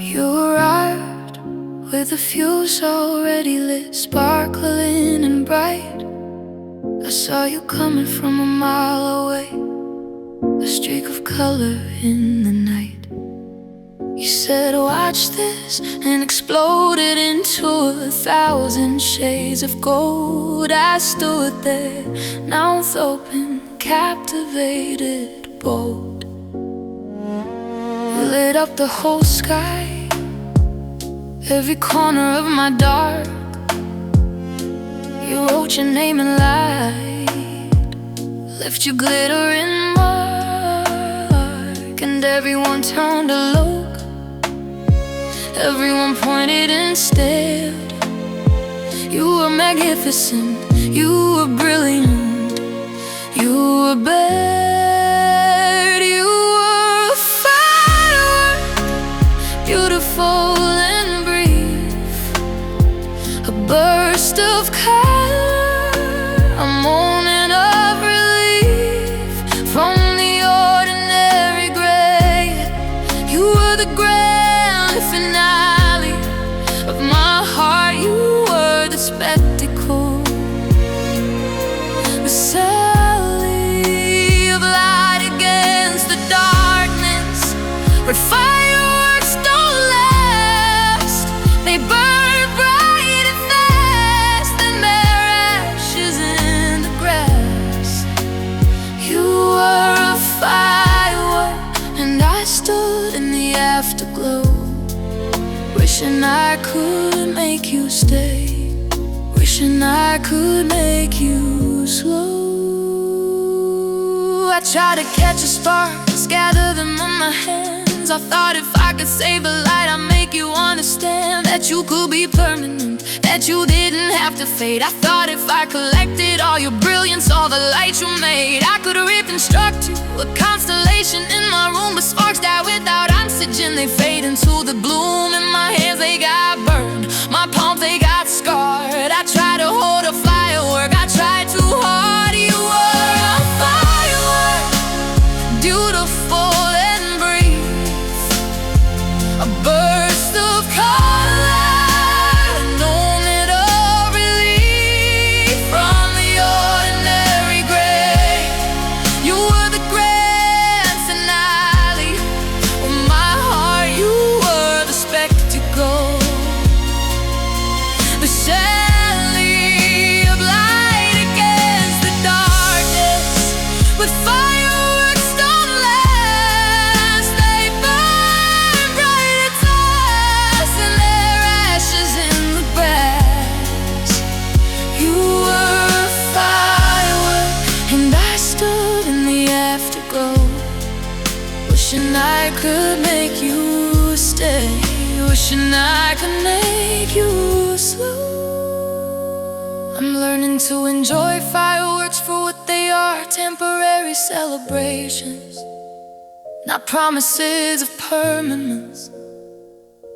You arrived with the fuse already lit, sparkling and bright. I saw you coming from a mile away, a streak of color in the night. You said, watch this, and exploded into 1,000 shades of gold. I stood there, mouth open, captivated, bold. You lit up the whole sky, every corner of my dark. You wrote your name in light, left your glittering mark. And everyone turned to look, everyone pointed and stared. You were magnificent, you were brilliant, you were bad. You were a firework, beautiful and brief, a burst of color, a moment of relief. From the ordinary gray, you were the grand finale of my heart. You were the spectacle, the sally of light against the darkness. But fireworks don't last, they burn bright and fast, and their ashes in the grass. You were a firework, and I stood in the afterglow, wishing I could make you stay, wishing I could make you slow. I tried to catch a spark, scatter them on my hands. I thought if I could save a light, I'd make you understand that you could be permanent, that you didn't have to fade. I thought if I collected all your brilliance, all the light you made, I could reconstruct you, a constellation in my room. But sparks die without oxygen, they fade into the bloom. In my hands they got burned, my palms they got scarred. I tried to hold a firework, I tried too hard. You were a firework, beautiful and brief, a burst of color, a moment of relief. From the ordinary gray, you were the grand finale of my heart. You were the spectacle, the sally of light against the darkness. But fireworks don't last, they burn bright and fast, and their ashes in the grass. You were a firework, and I stood in the afterglow, wishing I could make you stay, wishing I could make you slow. I'm learning to enjoy fireworks for what they are, temporary celebrations, not promises of permanence,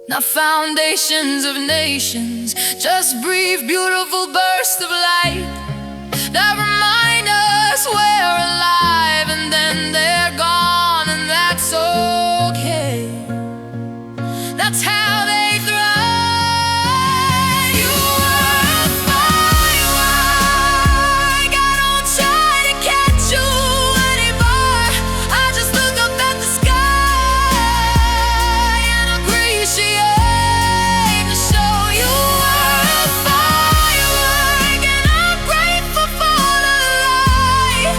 not foundations of nations, just brief, beautiful bursts of light that remind us we're alive, and then they're gone, and that's okay. That's how they thrive. You were a firework, I don't try to catch you anymore. I just look up at the sky and appreciate the show. You were a firework, and I'm grateful for the light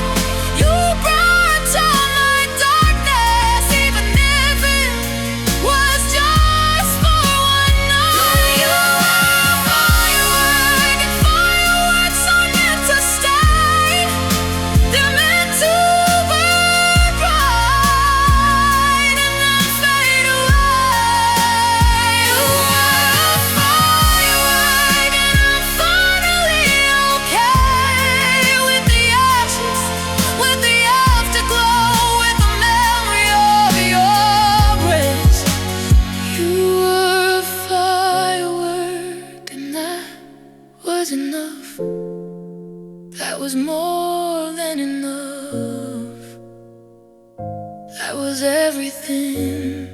you brought to my darkness, even if it was just for one night. You were a firework, and fireworks are meant to stay, they're meant to burn bright and then fade away. You were a firework, and I'm finally okay with the ashes, with the afterglow, with the memory of your grace. You were a firework, and that was enough. That was more than enough. That was everything.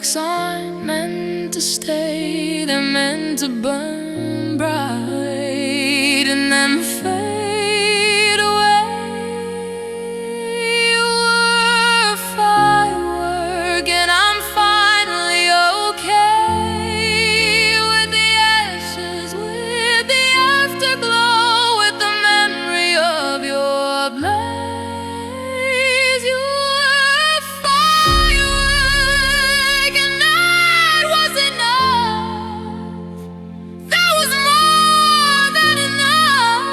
sparks aren't meant to stay, they're meant to burn bright and then fade away. You were a firework and I'm finally okay with the ashes, with the afterglow, with the memory of your blaze. You were a firework and that was enough. That was more than enough.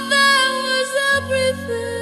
That was everything.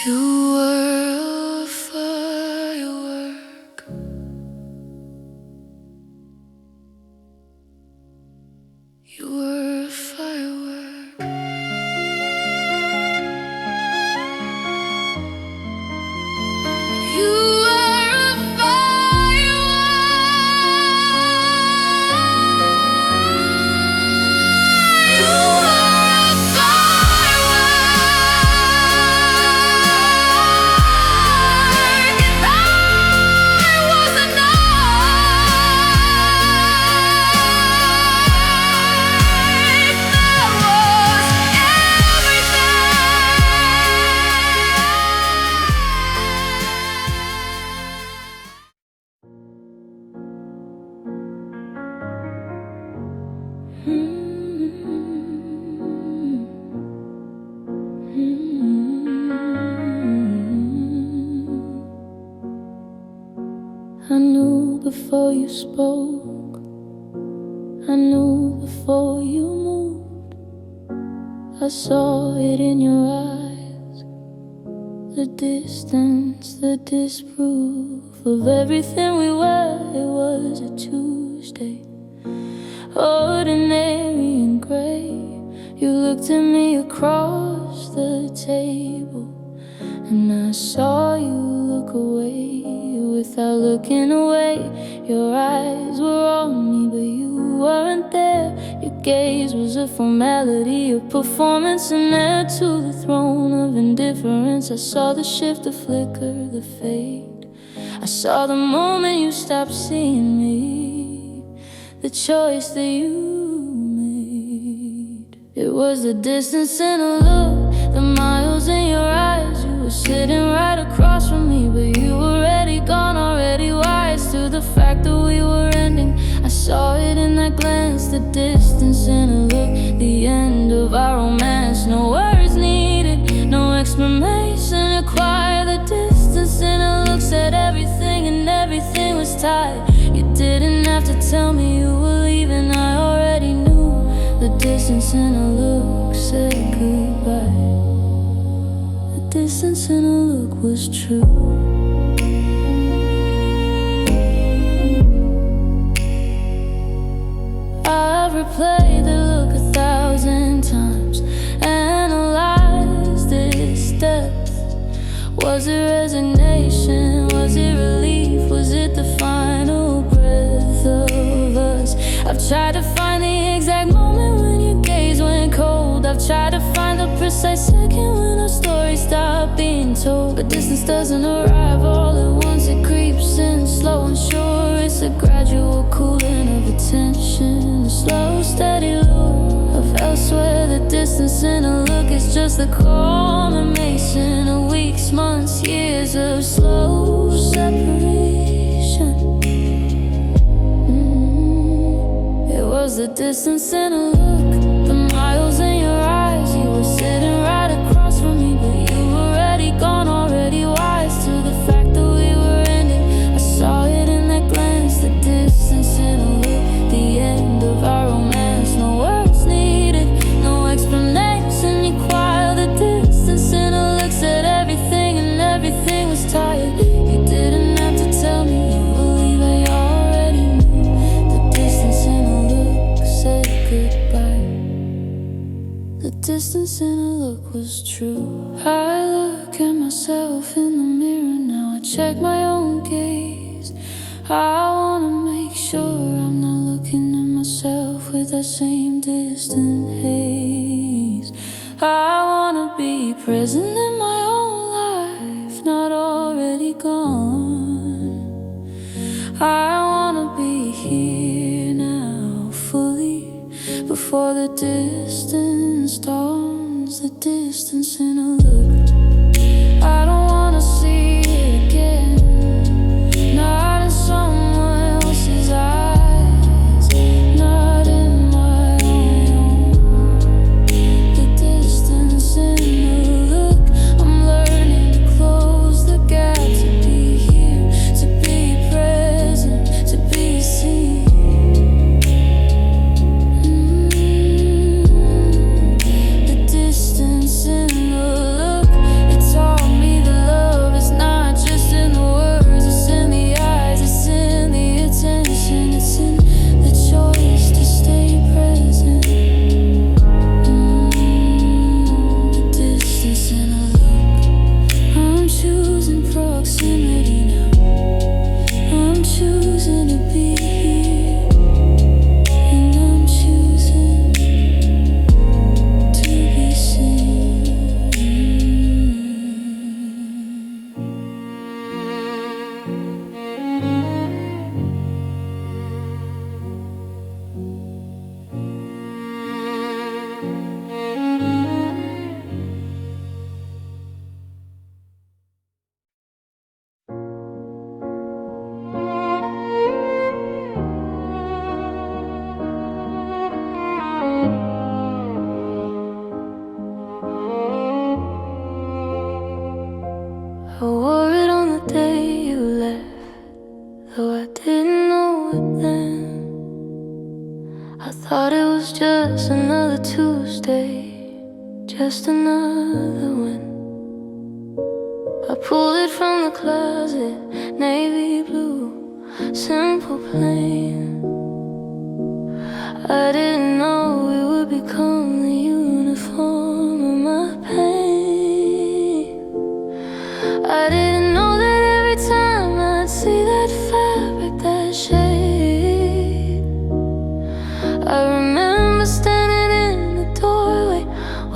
You were a firework. You were a firework. You were a firework. You were a firework. And that was enough. That was I knew before you spoke, I knew before you moved. I saw it in your eyes, the distance, the disproof of everything we were. It was a Tuesday, ordinary and gray. You looked at me across the table, and I saw you look away without looking away. Your eyes were on me, but you weren't there. Your gaze was a formality, a performance, an heir to the throne of indifference. I saw the shift, the flicker, the fade. I saw the moment you stopped seeing me, the choice that you made. It was the distance in a look, the miles in your eyes. You were sitting right across from me, but you were already gone, already wise to the fact that we were ending. I saw it in that glance, the distance in a look, the end of our romance. No words needed, no explanation required. The distance in a look said everything, and everything was tied. You didn't have to tell me you were leaving, I already knew. The distance in a look said goodbye. The distance in a look was true. I've replayed the look 1,000 times, analyzed its depth. Was it resignation? Was it relief? Was it the final breath of us? I've tried to find the exact moment when your gaze went cold. I've tried to find the precise second when our story stopped being told. But distance doesn't arrive all at once, it creeps in slow and sure. It's a gradual cooling of attention, a slow steady lure of elsewhere. The distance in a look is just the culmination of weeks, months, years of slow separation. It was the distance in a look, the miles in your eyes. You were sitting right across from me, but you were already gone, already wise to the fact that we were ending. I saw it in that glance, the distance in a look, the end of our romance. No words needed, no explanation required. The distance in a look said everything, and everything was tired. You didn't have to tell me you were look was true. I look at myself in the mirror now, I check my own gaze. I wanna make sure I'm not looking at myself with that same distant haze. I wanna be present in my own life, not already gone. I wanna be here now, fully, before the distance dawns, the distance in a look. I don't wanna see it again, not in someone else's eyes, not in my own. The distance in the look, I'm learning to close the gap, to be here, to be present, to be seen. The distance in the look, it taught me that love is not just in the words, it's in the eyes, it's in the attention, it's in the choice to stay present. The distance in a look, I'm choosing proximity now, I'm choosing to be here, and I'm choosing to be seen. I wore it on the day you left, though I didn't know it then. I thought it was just another Tuesday, just another one. I pulled it from the closet, navy blue, simple, plain. I didn't know it would become the uniform of my pain. I didn't know that every time I'd see that fabric, that shade. I remember standing in the doorway,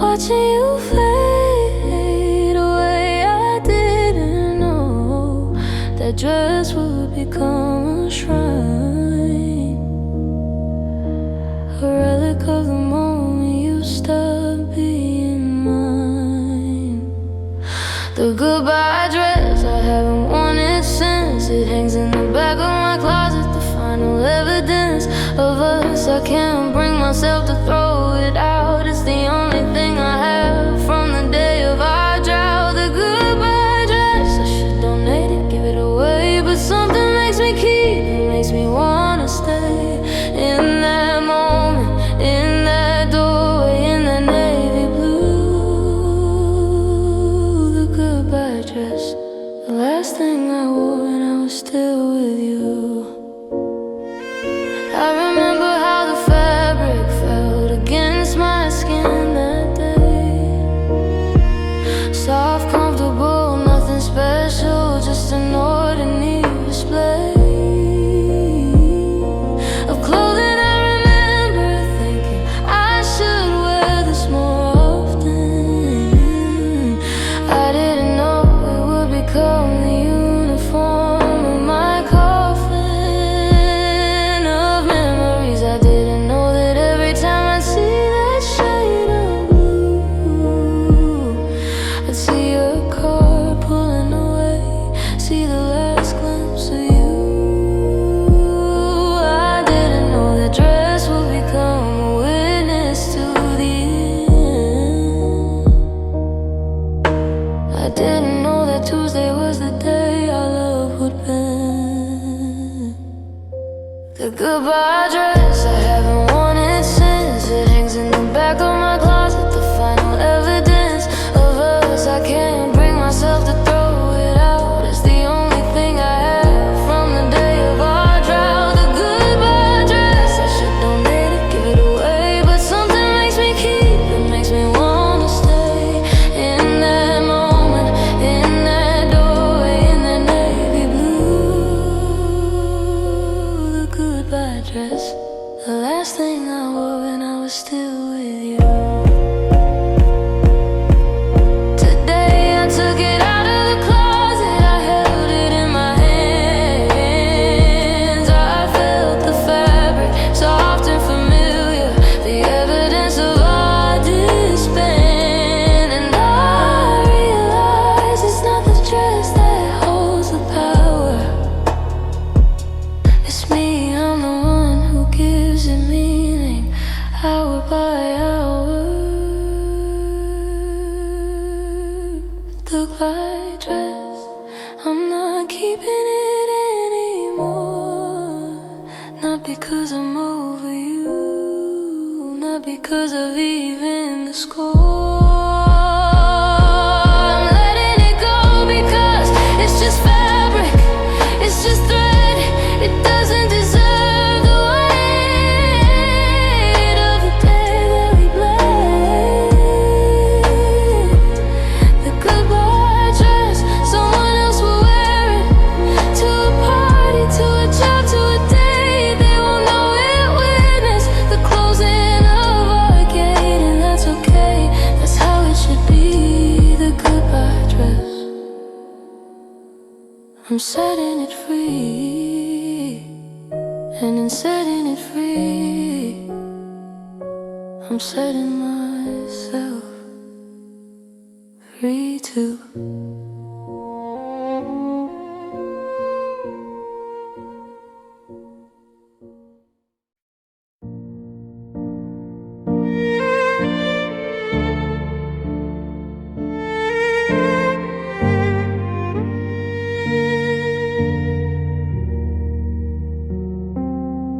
watching you fade away. I didn't know that dress would become a shrine, a relic of the moment you stopped being mine. The goodbye dress, I haven't worn it since. It hangs in the back of my closet, the final evidence of us. I can't bring myself to throw it out. It's the only thing I have from the day of our drought. The goodbye dress, I should donate it, give it away, but something makes me keep it, makes me wanna stay in that moment, in that doorway, in that navy blue. The goodbye dress, the last thing I wore when I was still with you. I remember how the fabric felt against my skin that day. Soft, comfortable, nothing special, just an ordinary display of clothing. I remember thinking I should wear this more often. I didn't know it would become the uniform of my coffin of memories. I didn't know that every time I'd see that shade of blue, I'd see your car pulling away, see the last glimpse of you. I didn't know that dress would become a witness to the end. I didn't know that Tuesday was the day our love would bend. The goodbye dress, I haven't worn it since. It hangs in the back of my closet, the final evidence of us. I can't bring myself to throw it out. It's the only thing I have from the day of our drought. The goodbye dress, I should donate it, give it away, but something makes me keep it, makes me wanna stay It's me, I'm the one who gives it meaning, hour by hour. The white dress, I'm not keeping it anymore. Not because I'm over you, not because of even the score. I'm letting it go because it's just fabric, it's just thread. It doesn't deserve the weight of the day that we bled. The goodbye dress, someone else will wear it to a party, to a job, to a day they won't know it. Witness the closing of our gate, and that's okay. That's how it should be. The goodbye dress, I'm setting it free, and in setting it free, I'm setting myself free too.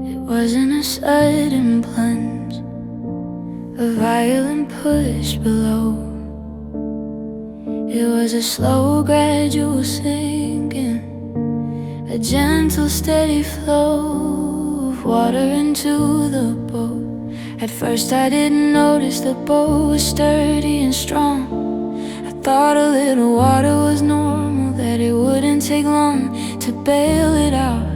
It wasn't a sudden plunge, a violin push below. It was a slow, gradual sinking, a gentle, steady flow of water into the boat. At first I didn't notice the boat was sturdy and strong. I thought a little water was normal, that it wouldn't take long to bail it out.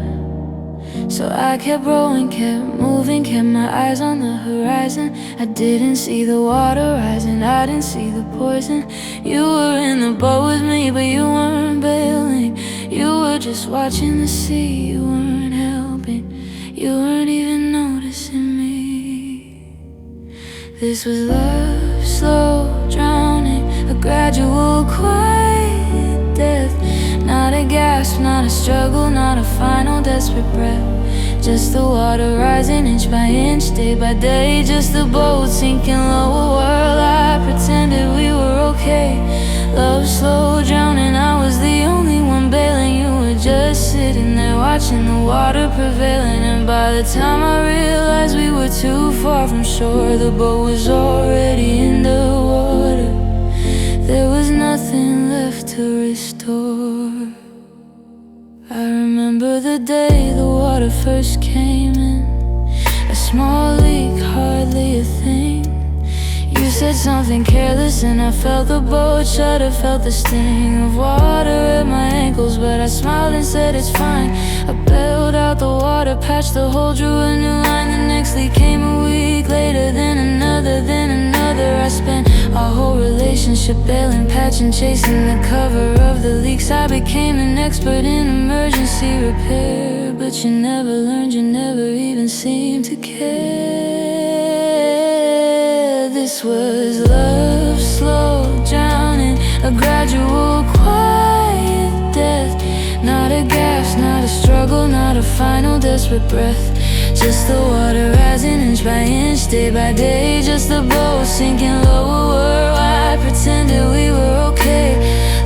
So I kept rowing, kept moving, kept my eyes on the horizon. I didn't see the water rising, I didn't see the poison. You were in the boat with me, but you weren't bailing. You were just watching the sea, you weren't helping. You weren't even noticing me. This was love, slow drowning, a gradual, quiet death. Not a gasp, not a struggle, not a final desperate breath. Just the water rising inch by inch, day by day. Just the boat sinking lower, while I pretended we were okay. Love slow drowning, I was the only one bailing. You were just sitting there watching the water prevailing. And by the time I realized we were too far from shore, the boat was already in the water. There was nothing left to restore. I remember the day the water first came in, a small leak, hardly a thing. You said something careless and I felt the boat shudder, felt the sting of water at my ankles. But I smiled and said it's fine. I bailed out the water, patched the hole, drew a new line. The next leak came a week later, then another, then another. I spent our whole relationship bailing, patching, chasing the cover of the leaks. I became an expert in emergency repair, but you never learned, you never even seemed to care. This was love, slow drowning, a gradual, quiet death. Not a gasp, not a struggle, not a final desperate breath. Just the water rising inch by inch, day by day. Just the boat sinking lower, I pretended we were okay.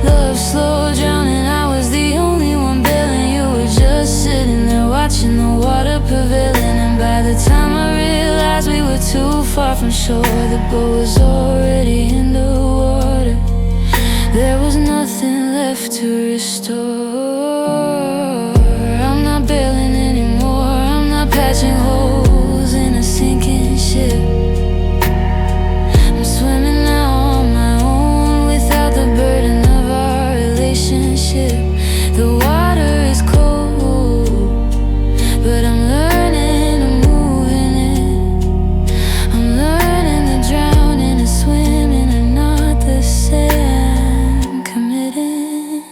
Love slow drowning, I was the only one bailing. You were just sitting there watching the water prevailing. And by the time I realized we were too far from shore, the boat was already in the water. There was nothing left to restore. I'm not bailing anymore, I'm not patching holes in a sinking ship. I'm swimming now on my own, without the burden of our relationship. The water is cold, but I'm learning to move in it. I'm learning to drown in and swimming are not the same. Committing.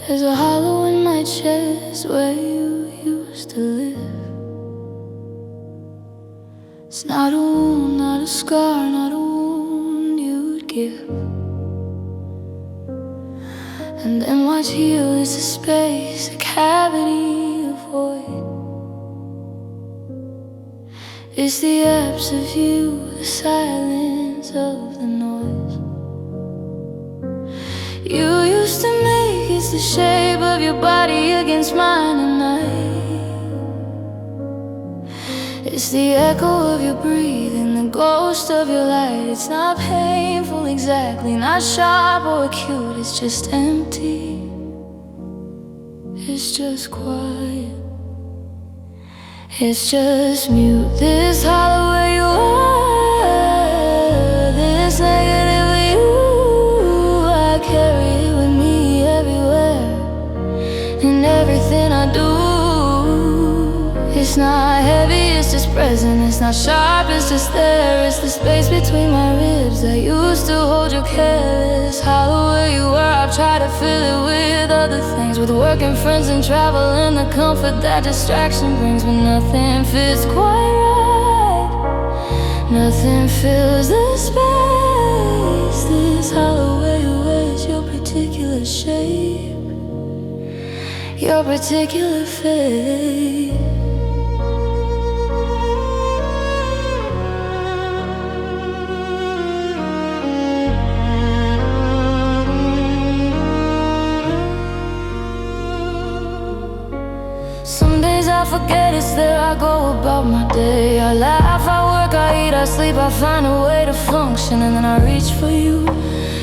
There's a hollow in my chest where you used to live. It's not a wound, not a scar, not a wound you'd give. And then what's healed is a space, a cavity, a void. It's the absence of you, the silence of the noise. You used to make it's the shape of your body against mine at night. It's the echo of your breathing, the ghost of your light. It's not painful exactly, not sharp or acute. It's just empty, it's just quiet, it's just mute. This hollow where you are, this negative you, I carry it with me everywhere. In everything I do, it's not heavy, it's just present. It's not sharp, it's just there. It's the space between my ribs that used to hold your care. This hollow where you were, I've tried to fill it with other things, with work and friends and travel and the comfort that distraction brings. But nothing fits quite right, nothing fills the space. This hollow where you were is your particular shape, your particular fate. Some days I forget it's there, I go about my day. I laugh, I work, I eat, I sleep, I find a way to function. And then I reach for you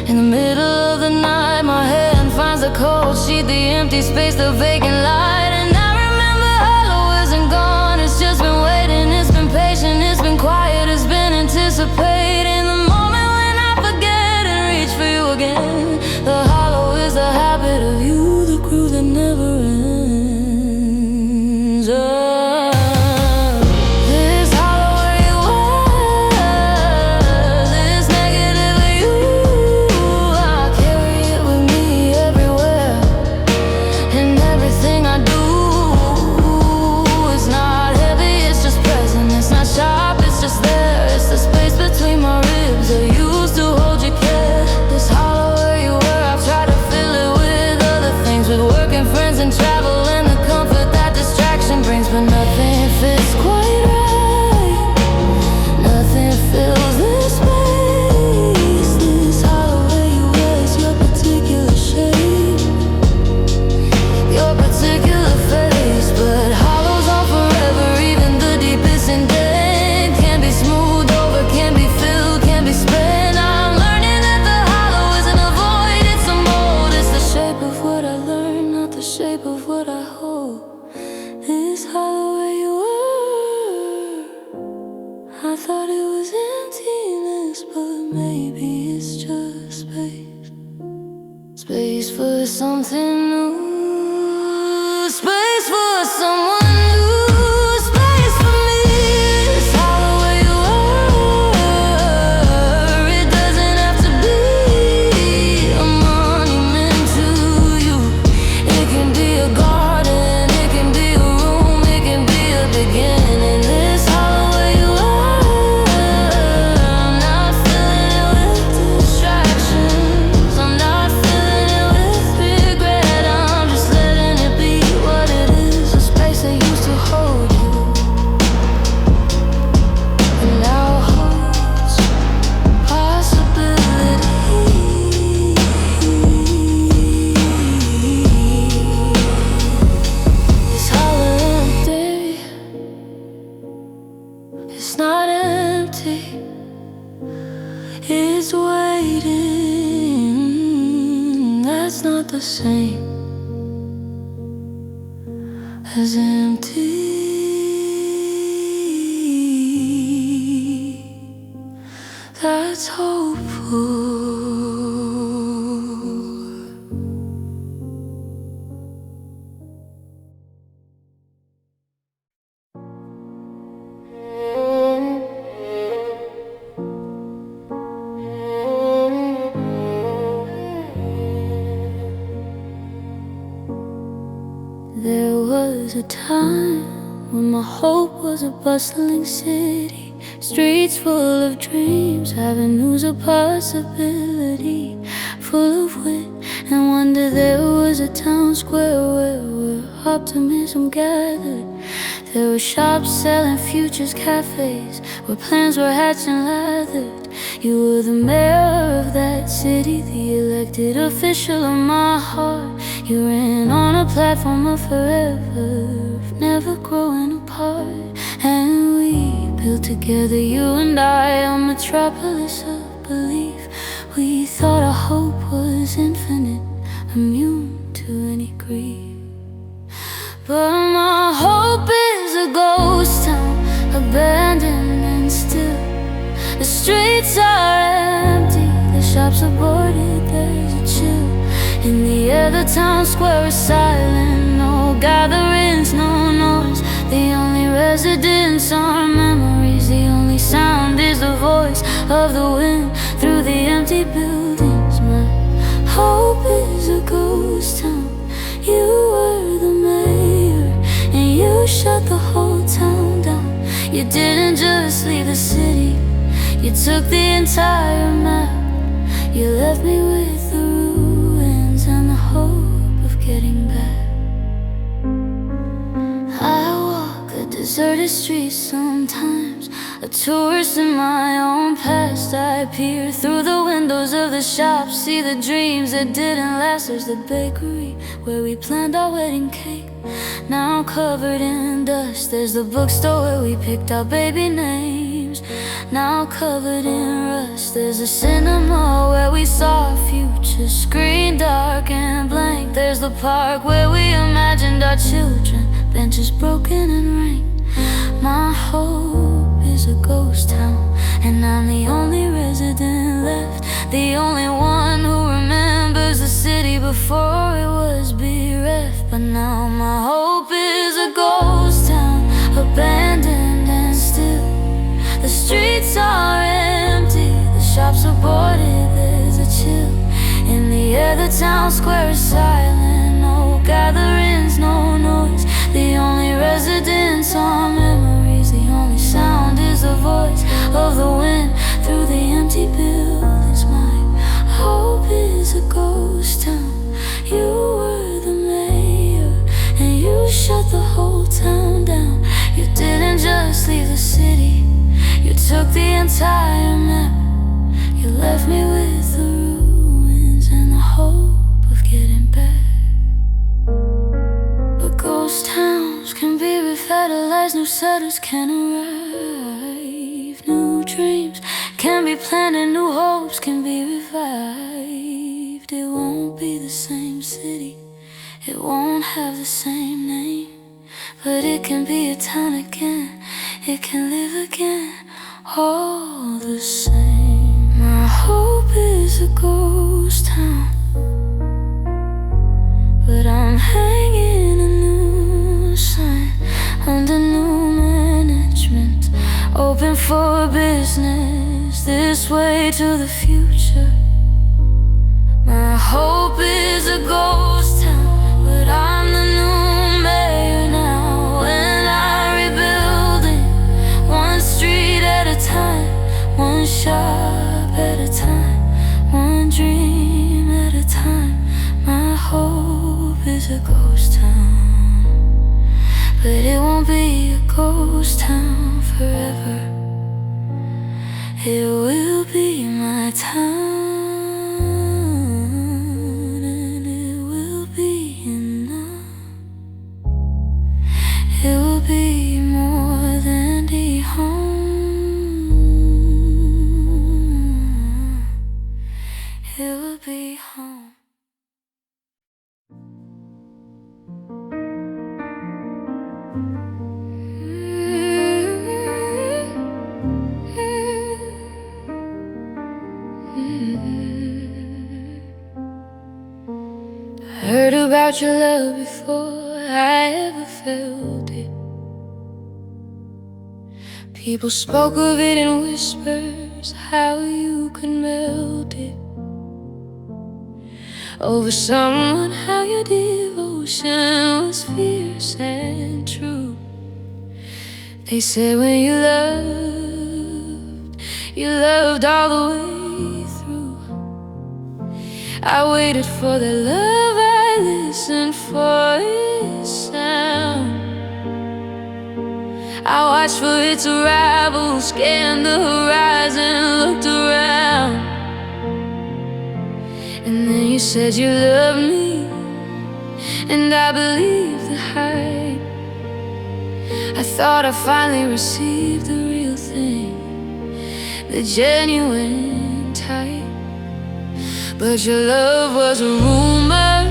in the middle of the night. My hand finds the cold sheet, the empty space, the vacant light. And I remember hollow isn't gone, it's just been waiting. It's been patient, it's been quiet, it's been anticipating the moment when I forget and reach for you again. The hollow is the habit of you, the crew that never ends. This hollow where you were, this negative of you, I carry it with me everywhere. And everything I do, it's not heavy, it's just present. It's not sharp, it's just there. It's the space between my ribs that used to hold your care. This hollow where you were, I've tried to fill it with other things, with work and friends and travel and the comfort that distraction brings. But nothing fits quite right, nothing fills this space. This hollow where you were is your particular shape, your particular face. But hollows are forever, even the deepest intent can be smoothed over, can be filled, can be spent. I'm learning that the hollow isn't a void, it's a mold. It's the shape of what I learned, not the shape of what I hold. This hollow where you were, I thought it was emptiness, but maybe it's just space. Space for something new, space for someone new, space for me. This hollow where you were, it doesn't have to be a monument to you. It can be a garden, it can be a room, it can be a beginning. This hollow where you were, I'm not filling it with distractions, I'm not filling it with regret. I'm just letting it be what it is, a space that used to hold you and now holds possibility. It's hollow empty, it's not empty, it's waiting. That's not the same as empty. That's hopeful. There was a time when my hope was a bustling city, streets full of dreams, avenues of possibility, full of wit and wonder. There was a town square where optimism gathered. There were shops selling futures, cafes where plans were hatched and lathered. You were the mayor of that city, the elected official of my heart. You ran on a platform of forever, never growing apart. And we built together, you and I, a metropolis of belief. We thought our hope was infinite, immune to any grief. But my hope is a ghost town, abandoned and still. The streets are empty, the shops are boarded, there's a chill in the air. The town square is silent, no gatherings, no noise. The only residents are memories, the only sound is the voice of the wind through the empty buildings. My hope is a ghost town. You were the mayor, and you shut the whole town down. You didn't just leave the city, you took the entire map. You left me with the ruins and the hope of getting back. I walk a deserted street sometimes, a tourist in my own past. I peer through the windows of the shops, see the dreams that didn't last. There's the bakery where we planned our wedding cake, now covered in dust. There's the bookstore where we picked our baby names, now covered in rust. There's a cinema where we saw a future, screen dark and blank. There's the park where we imagined our children, benches broken and rain. My hope is a ghost town, and I'm the only resident left, the only one who remembers the city before it was bereft. But now my hope is a ghost town, abandoned and still. The streets are empty, the shops are boarded, there's a chill in the air. The town square is silent, no gatherings, no noise. The only residents are memories, the only sound is the voice of the wind through the empty buildings. My hope is a ghost town. You were the mayor, and you shut the whole town down. You didn't just leave the city, you took the entire map. You left me with the ruins and the hope of getting back. But ghost towns can be revitalized, new settlers can arrive. New dreams can be planted, new hopes can be revived. It won't be the same city, it won't have the same name, but it can be a town again, it can live again, all the same. My hope is a ghost town, but I'm hanging a new sign under new management, open for business, this way to the future. My hope is a ghost town, but I'm the new mayor now, and I'm rebuilding one street at a time, one shop at a time, one dream at a time. My hope is a ghost town, but it won't be a ghost town forever. It will be my town, and it will be enough. It will be more than the home. It will be home. Heard about your love before I ever felt it. People spoke of it in whispers, how you could melt it over someone, how your devotion devotion was fierce and true. They said when you loved all the way through. I waited for the love, I listened for its sound. I watched for its arrival, scanned the horizon, looked around. And then you said you loved me, and I believed the hype. I thought I finally received the real thing, the genuine type. But your love was a rumor,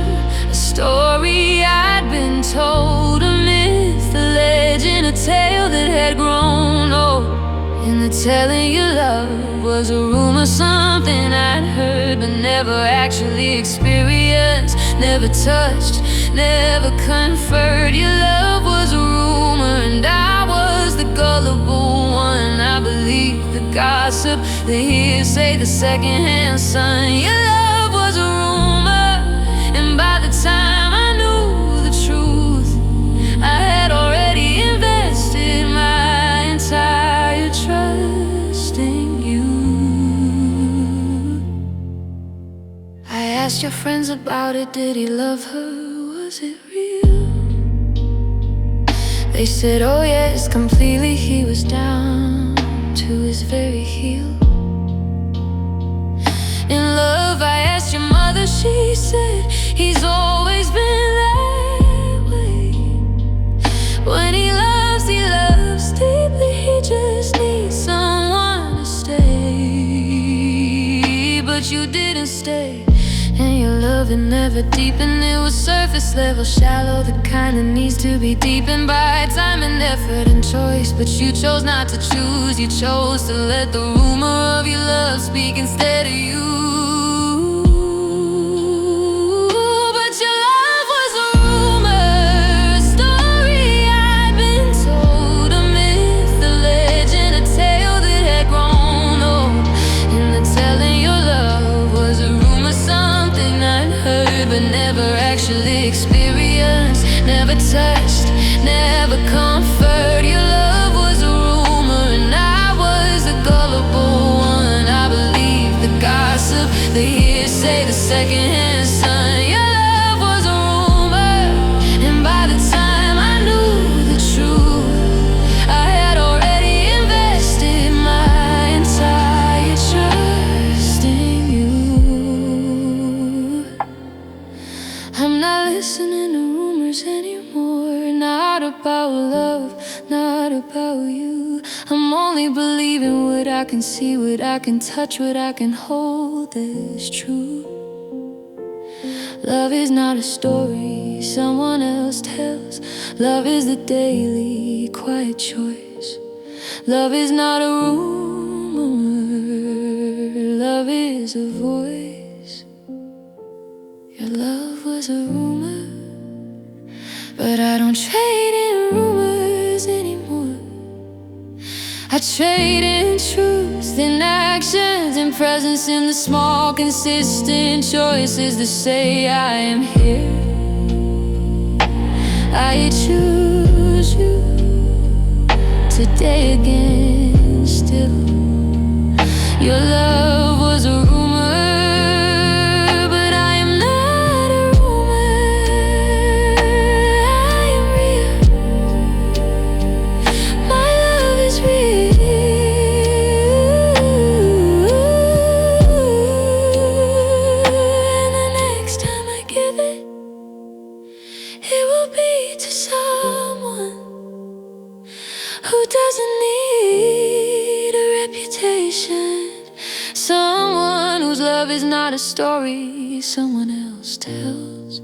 a story I'd been told, a myth, a legend, a tale that had grown old. And the telling your love was a rumor, something I'd heard but never actually experienced, never touched, never conferred. Your love was a rumor and I was the gullible one. I believed the gossip, the hearsay, the secondhand son. Your love was a rumor, and by the time I knew the truth, I had already invested my entire trust in you. I asked your friends about it, did he love her? Was it real? They said, oh yes, completely, he was down to his very heel. In love, I asked your mother, she said, he's always been that way. When he loves deeply, he just needs someone to stay. But you didn't stay, and your love, it never deepened. It was surface level, shallow, the kind that needs to be deepened by time and effort and choice. But you chose not to choose, you chose to let the rumor of your love speak instead of you. But your love was a rumor, a story I'd been told, a myth, a legend, a tale that had grown old. And the telling your love was a rumor, something I'd heard but never actually experienced, never touched, never comfort. Your love was a rumor and I was the gullible one. I believed the gossip, the hearsay, the secondhand son. Your love was a rumor, and by the time I knew the truth, I had already invested my entire trust in you. I'm not listening to rumors anymore, not about love, not about you. I'm only believing what I can see, what I can touch, what I can hold is true. Love is not a story someone else tells. Love is the daily quiet choice. Love is not a rumor, love is a voice. Your love was a rumor, but I don't trade in rumors anymore. I trade in truth, in actions, in presence, in the small, consistent choices that say I am here. I choose you today again still. Your love was a rumor, but I am not a rumor. I am real. My love is real. And the next time I give it, it will be to someone who doesn't need a reputation. Someone whose love is not a story someone else tells.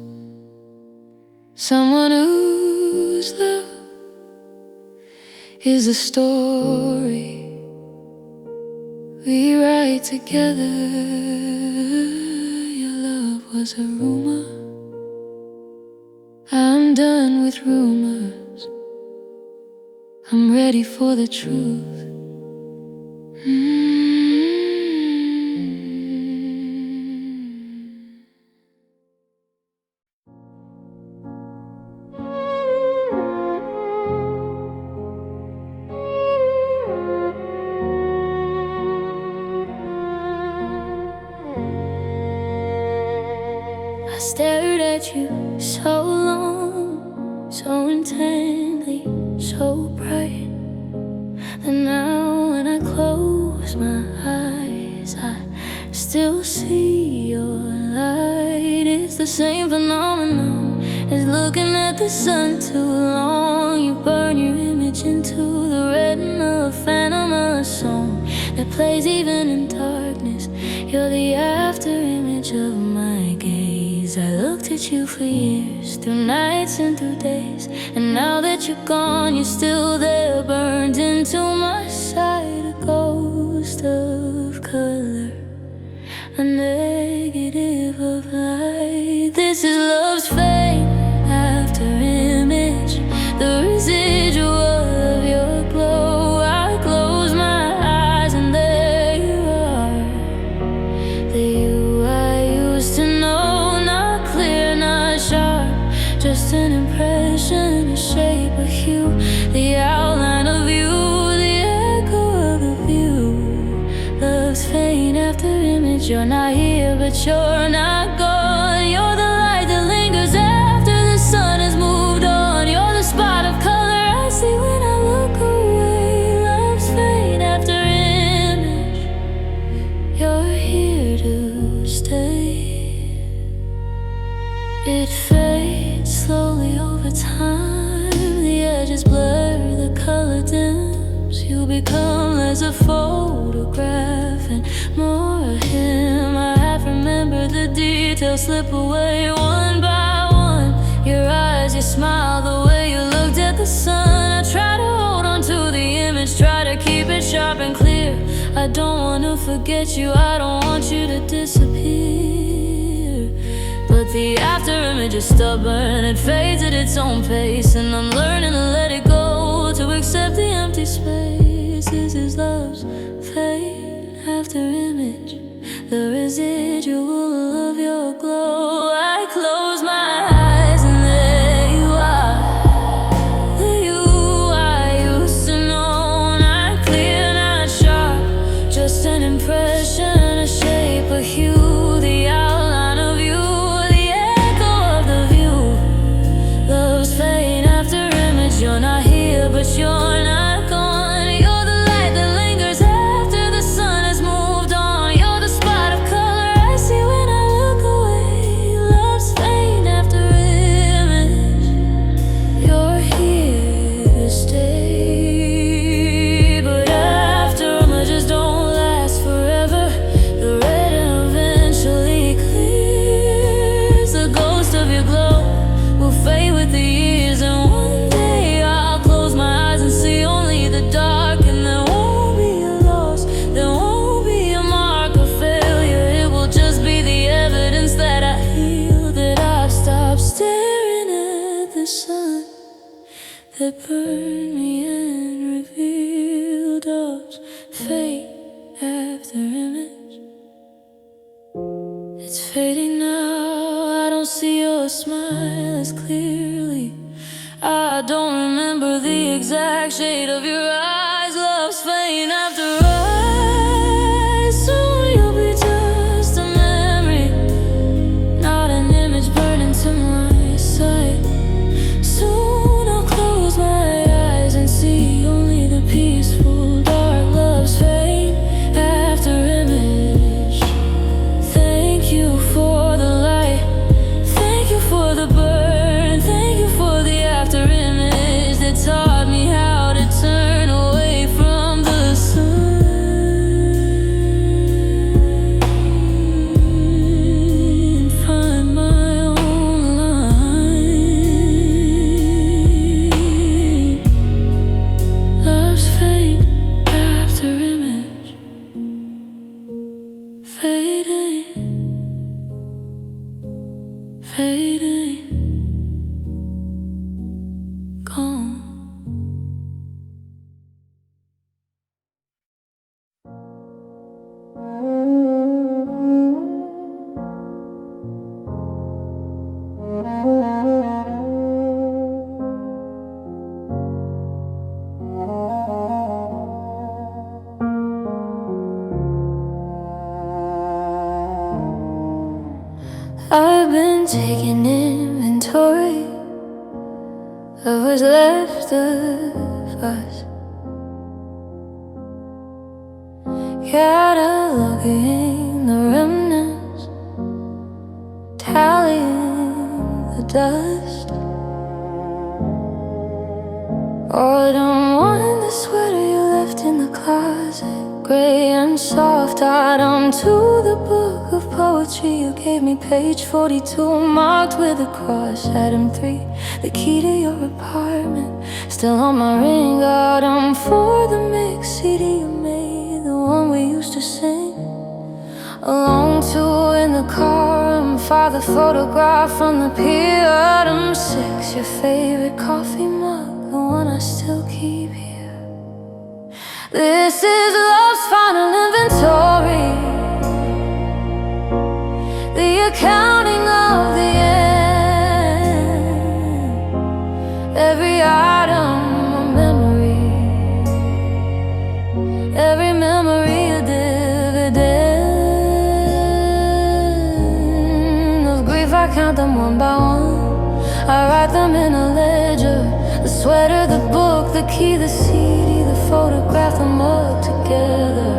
Someone whose love is a story we write together. Your love was a rumor. I'm done with rumors. I'm ready for the truth. you so long, so intently, so bright. And now when I close my eyes, I still see your light. It's the same phenomenon as looking at the sun too long. You burn your image into the retina, a phantom, a song that plays even in darkness. You're the after image of my gaze. I looked at you for years, through nights and through days, and now that you're gone, you're still there, burned into my sight. A ghost of color, a negative of light. This is love's fate after image, the residual of your glow. I close my eyes and there you are, the you I used to know. Not clear, not sharp, just an impression, a shape, a hue, the outline of you, the echo of the view. Love's fate after image. You're not here, but you're not gone. You're the light that lingers after the sun has moved on. You're the spot of color I see when I look away. Love's fate after image. You're here to stay. It fades slowly over time. The edges blur, the color dims. You become less a photograph and more a hymn. I half remember the details slip away one by one. Your eyes, your smile, the way you looked at the sun. I try to hold on to the image, try to keep it sharp and clear. I don't want to forget you, I don't want you to disappear. But the after image is stubborn, it fades at its own pace, and I'm learning to let it go, to accept the empty space. This is love's fate after image, the residual of your glow. I close my eyes and there you are, the you I used to know. Not clear, not sharp, just an impression, a shape, a hue, the outline of you, the echo of the view. Love's fate after image. You're not here, but you're not gone. You're the light that lingers after the sun has moved on. You're the spot of color I see when I look away. Love's fate after image. You're here to stay. But after images don't last forever. The retina eventually clears. The ghost of your glow will fade with the years, and one day I'll close my eyes and see only the dark. And there won't be a loss, there won't be a mark of failure. It will just be the evidence that I heal, that I've stopped staring at the sun that burned me and revealed us. Fate after image. It's fading now, I don't see your smile as clearly. I don't remember the exact shade of your eyes. Love's fading after eyes. Soon you'll be just a memory, not an image burned into my sight. Soon I'll close my eyes and see only the peaceful dark. Love's fade after image. Thank you for the light, thank you for the burn, thank you for the after image that taught me how to turn away from the sun. of what's left of us. Cataloging the remnants, tallying the dust. Autumn wine, the sweater you left in the closet, gray and soft. Autumn to the book of poetry you gave me, page 42, marked with a cross. Adam 3, the key to your apartment, still on my ring. Autumn 4, the mix CD you made, the one we used to sing along to in the car. And 5, the photograph from the pier. Autumn 6, your favorite coffee mug, the one I still keep here. This is love's final inventory, the accounting of the end. Every item a memory, every memory a dividend of grief. I count them one by one, I write them in a ledger. The sweater, the book, the key, the CD, the photograph, the mug together.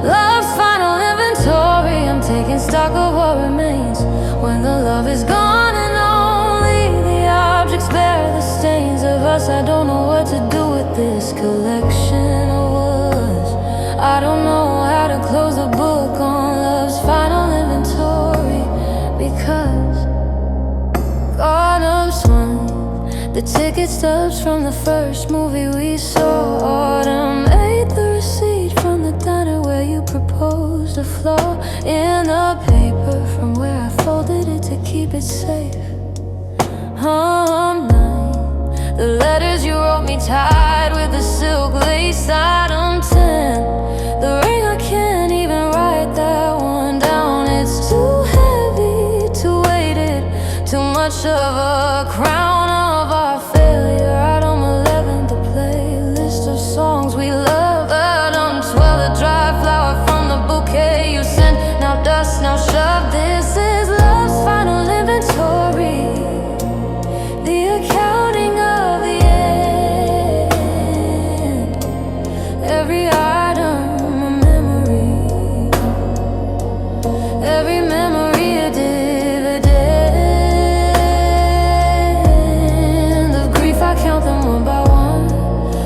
Love's final inventory, I'm taking stock of what remains when the love is gone and only the objects bear the stains of us. I don't know what to do with this collection of was. I don't know how to close the book on love's final inventory, because God knows one, the ticket stubs from the first movie we saw. Autumn 8, the receipt from the diner where you proposed a flaw in the paper from where I folded it to keep it safe. 9, the letters you wrote me tied with the silk lace. Item 10, the ring, I can't even write that one down. It's too heavy to weight it, too much of a crown of our failure. Item 11, the playlist of songs we love. Item 12, the dry flower from the bouquet you sent, now dust, now shoved. This is love's final inventory, the accounting of the end. Every item a memory, every memory a dividend of grief. I count them one by one,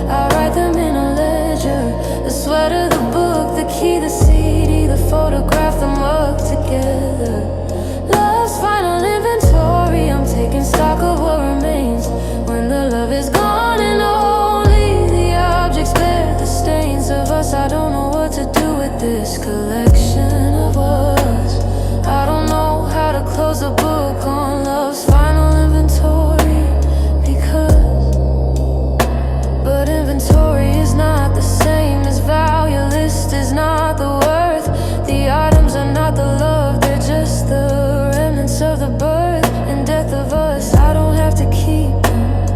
I write them in a ledger. The sweater, the book, the key, the CD, the photograph, the mug together. Love's final inventory, I'm taking stock of what remains when the love is gone and only the objects bear the stains of us. I don't know what to do with this collection of us. I don't know how to close the book on love's final inventory, because but inventory is not the same as value. List is not the worth. The items are not the love, they're just the remnants of the birth and death of us. I don't have to keep them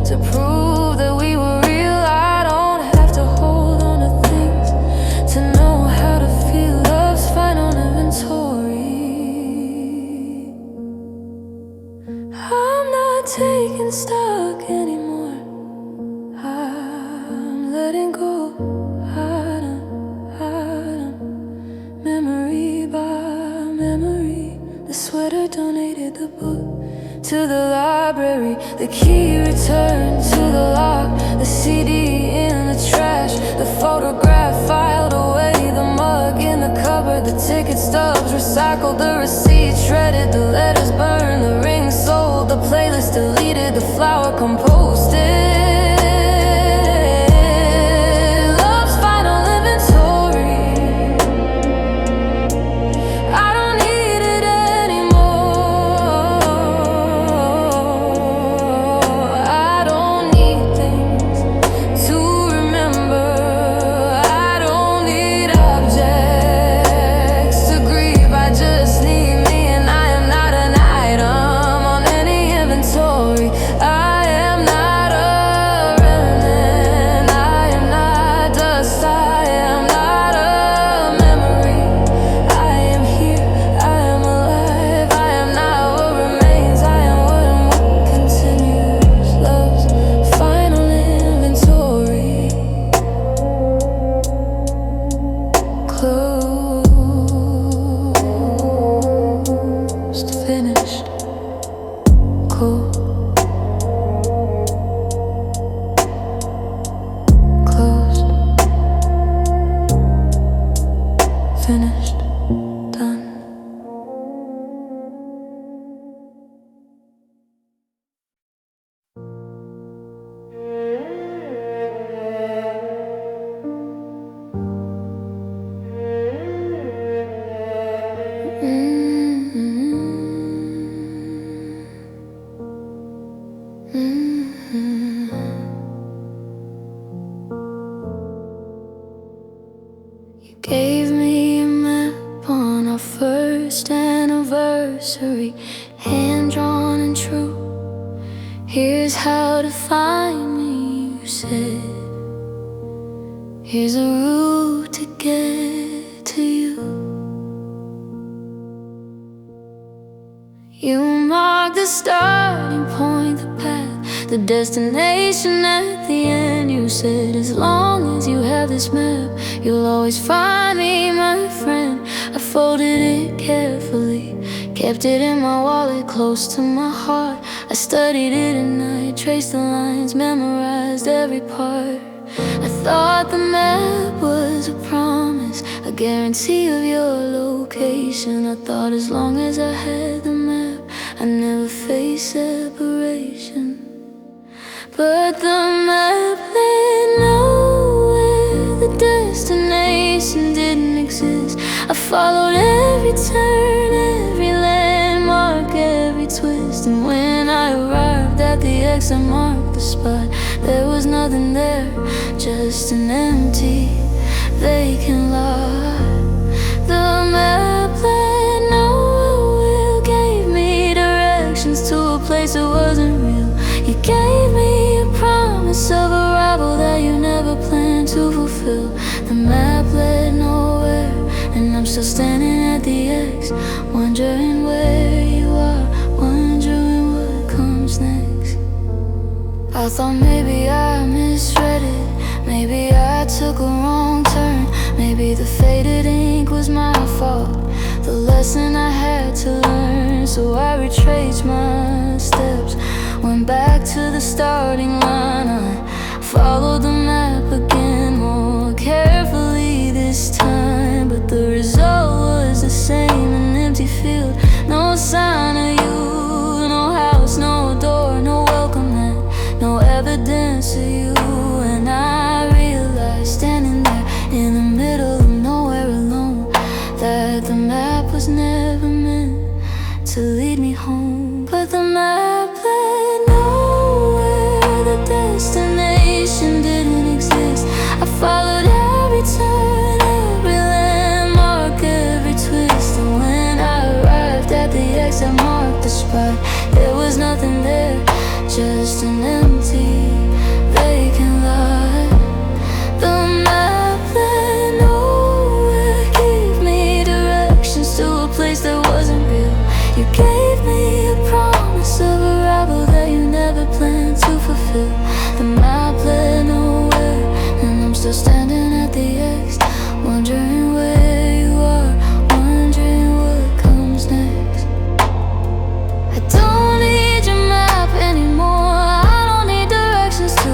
to prove that we were real. I don't have to hold on to things to know how to feel. Love's final inventory, I'm not taking stock anymore, I'm letting go. Item, memory by memory. The sweater donated the book to the library, the key returned to the lock, the CD in the trash, the photograph filed away, the mug in the cupboard, the ticket stubs recycled, the receipt shredded, the letters burned, the ring sold, the playlist deleted, the flower composted. Love's final inventory, I don't need it anymore. I don't need things to remember. I don't need objects to grieve. I just need me, and I am not an item on any inventory. I am not a Mhm. You gave me a map on our first anniversary, hand-drawn and true. Here's how to find me, you said. Here's a route to get to you. You mark the starting point, the path, the destination at the end. You said, as long as you have this map, you'll always find me, my friend. I folded it carefully, kept it in my wallet close to my heart. I studied it at night, traced the lines, memorized every part. I thought the map was a promise, a guarantee of your location. I thought as long as I had the map, I'd never face separation. But the map led nowhere, the destination didn't exist. I followed every turn, every landmark, every twist. And when I arrived at the X, I marked the spot. There was nothing there, just an empty, vacant lot. The map led nowhere, gave me directions to a place that wasn't real. You gave me a promise of arrival that you never planned to fulfill. The map led nowhere, and I'm still standing at the X, wondering where you are, wondering what comes next. I thought maybe I misread it, maybe I took a wrong turn, maybe the faded ink was my fault, the lesson I had to learn. So I retraced my steps, went back to the starting line. I followed the map again, more carefully this time. But the result was the same, an empty field, no sign of you, no house, no door, no welcome mat, no evidence of you. And I realized, standing there in the middle of nowhere alone, that the map was never meant to lead me home. But the map led nowhere, the destination didn't exist. I followed every turn, every landmark, every twist. And when I arrived at the X, I marked the spot. There was nothing there, just an empty, vacant lot. The map led nowhere, gave me directions to a place that wasn't real. You gave me a promise of arrival that you never planned to fulfill. The map led nowhere, and I'm still standing at the X, wondering where you are, wondering what comes next. I don't need your map anymore, I don't need directions to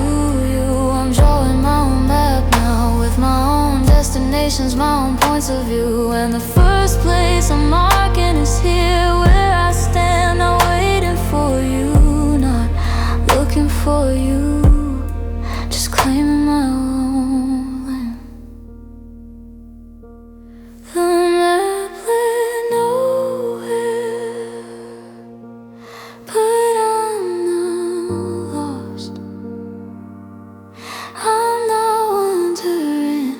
you. I'm drawing my own map now, with my own destinations, my own points of view. And the first place I'm marking is here, where I stand, not waiting for you, not looking for you, just claiming my own land. The map led nowhere, but I'm not lost. I'm not wondering,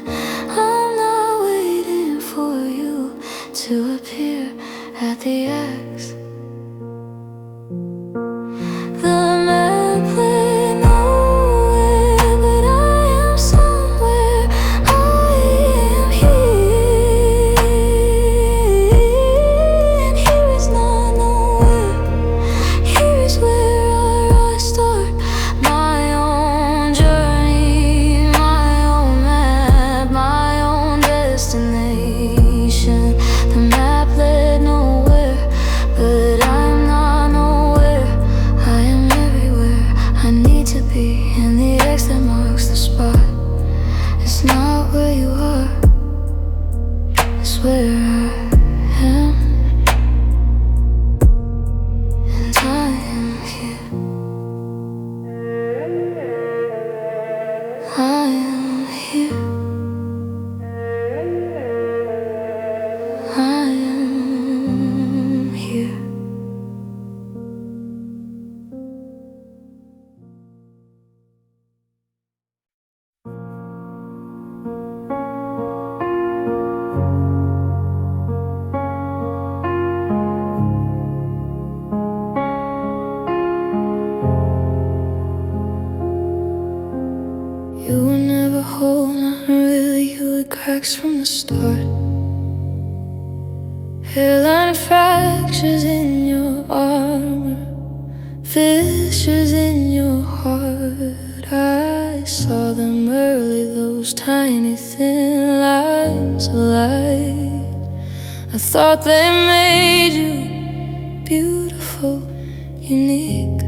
I'm not waiting for you to appear at the X. The map led nowhere, but I am somewhere, I am here. And here is not nowhere, here is where I start my own journey, my own map, my own destination. The map led nowhere, but I'm not nowhere, I am everywhere I need to be. And the X that marks the spot, it's not where you are, it's where I am. And I am here, I am here, I am here. whole, not really. You had cracks from the start. Hairline fractures in your armor, fissures in your heart. I saw them early, those tiny thin lines of light. I thought they made you beautiful, unique,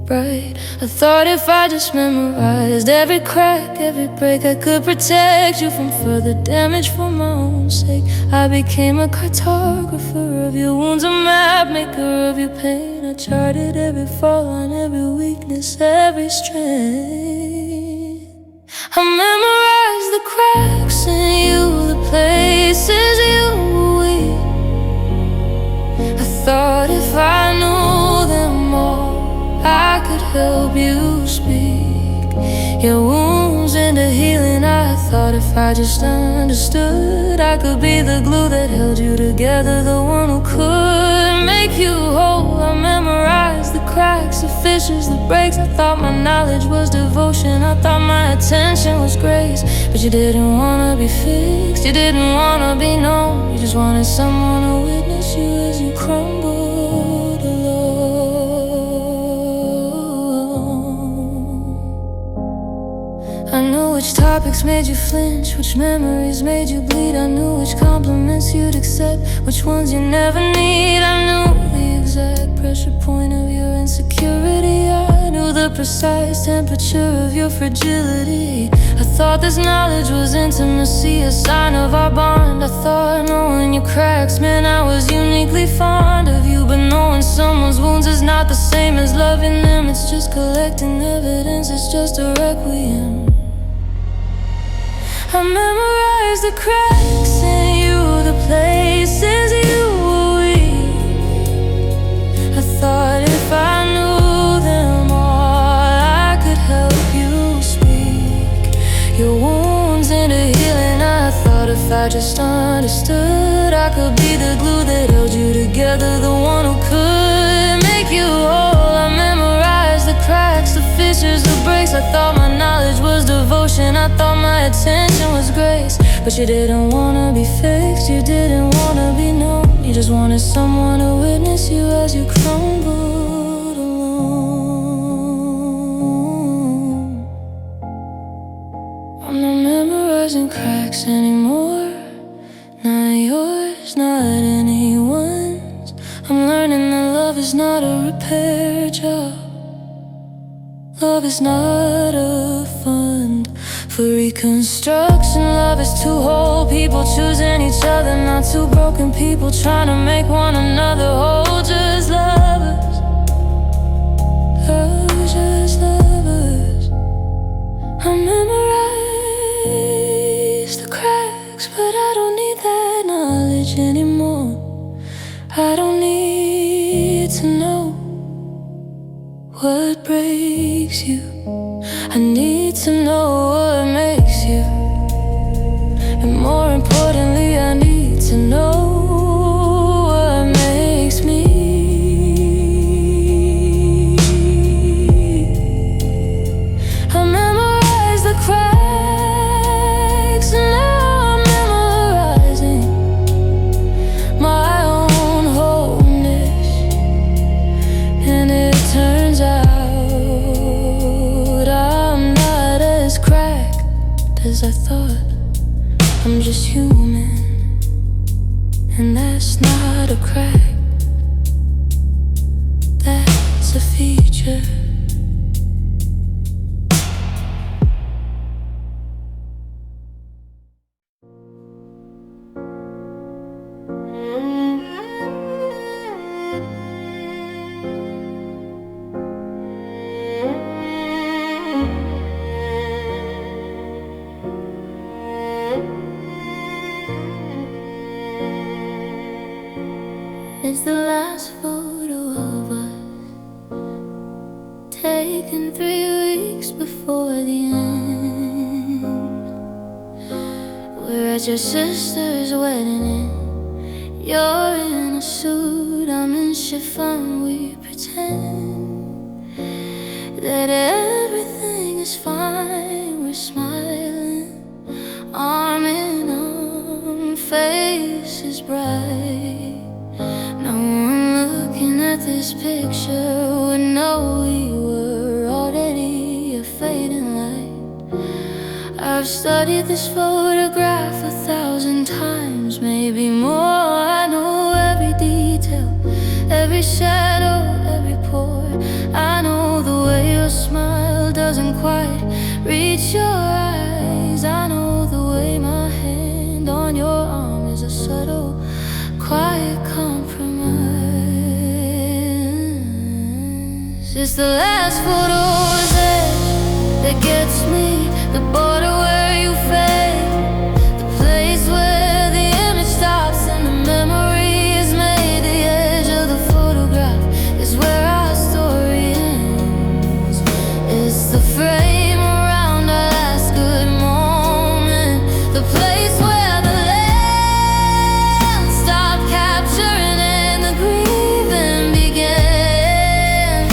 bright. I thought if I just memorized every crack, every break, I could protect you from further damage for my own sake. I became a cartographer of your wounds, a map maker of your pain. I charted every fall line, every weakness, every strain. I memorized the cracks in you, the places you were weak. I thought if I knew them all, I could help you speak your wounds into healing. I thought if I just understood, I could be the glue that held you together, the one who could make you whole. I memorized the cracks, the fissures, the breaks. I thought my knowledge was devotion, I thought my attention was grace. But you didn't wanna be fixed, you didn't wanna be known. You just wanted someone to witness you as you crumbled alone. I knew which topics made you flinch, which memories made you bleed. I knew which compliments you'd accept, which ones you never need. I knew the exact pressure point of your insecurity. I knew the precise temperature of your fragility. I thought this knowledge was intimacy, a sign of our bond. I thought knowing your cracks meant I was uniquely fond of you. But knowing someone's wounds is not the same as loving them. It's just collecting evidence, it's just a requiem. I memorized the cracks in you, the places you were weak. I thought if I knew them all, I could help you speak your wounds into healing. I thought if I just understood, I could be the glue that held you together, the one who could make you whole. I memorized the cracks, the fissures, the breaks. I thought my knowledge was devotion, I thought my attention was grace. But you didn't wanna be fixed, you didn't wanna be known. You just wanted someone to witness you as you crumbled alone. I'm not memorizing cracks anymore, not yours, not anyone's. I'm learning that love is not a repair job. Love is not a fund for reconstruction. Love is two whole people choosing each other, not two broken people trying to make one another whole. Just lovers, oh, just lovers. I memorize the cracks, but I don't need that knowledge anymore. I don't need to know what breaks you. I need to know what makes you. And more importantly, I need to know what makes me. I memorize the cracks, and now I'm memorizing my own wholeness. And it turns out as I thought. I'm just human, and that's not a crack, that's a feature. It's the last photo of us, taken 3 weeks before the end. We're at your sister's wedding and you're in a suit, I'm in chiffon. We pretend that everything is fine, we're smiling bright. Now I'm looking at this picture, would know we were already a fading light. I've studied this photograph 1,000 times, maybe more. I know every detail, every shadow, every pore. I know the way your smile doesn't quite reach your eyes. I know the way my hand on your arm is a subtle, quiet compromise. It's the last photo's edge that gets me, the border where you fade, the place where the image stops and the memory is made. The edge of the photograph is where our story ends. It's the frame around our last good moment, the place where the lens stopped capturing and the grieving began.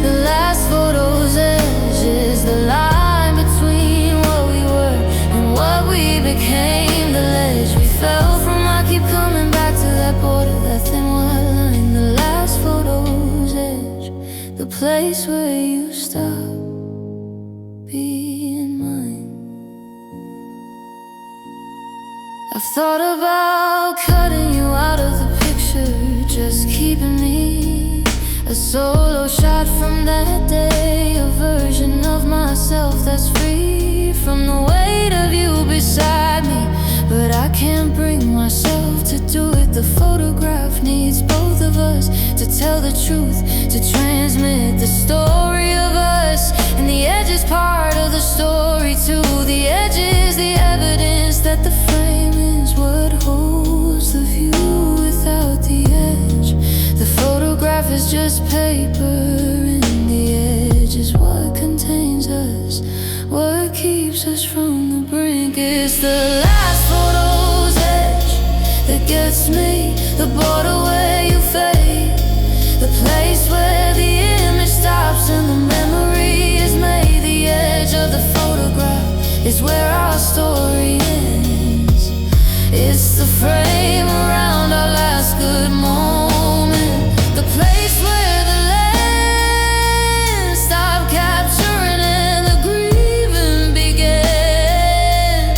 The last photo's edge is the line between what we were and what we became. The ledge we fell from, I keep coming back to that border, that thin white line. The last photo's edge, the place where you stop being mine. I've thought about cutting you out of the picture, just keeping me a solo shot from that day, a version of myself that's free from the weight of you beside me. But I can't bring myself to do it. The photograph needs both of us to tell the truth, to transmit the story of us. And the edge is part of the story too. The edge is the evidence that the frame is what holds the view. Without the edge, the photograph is just paper, and the edge is what contains us, what keeps us from the brink. It's the last photo's edge that gets me, the border where you fade, the place where the image stops and the memory is made. The edge of the photograph is where our story ends. It's the frame around our last good moment, the place where the lens stopped capturing and the grieving began.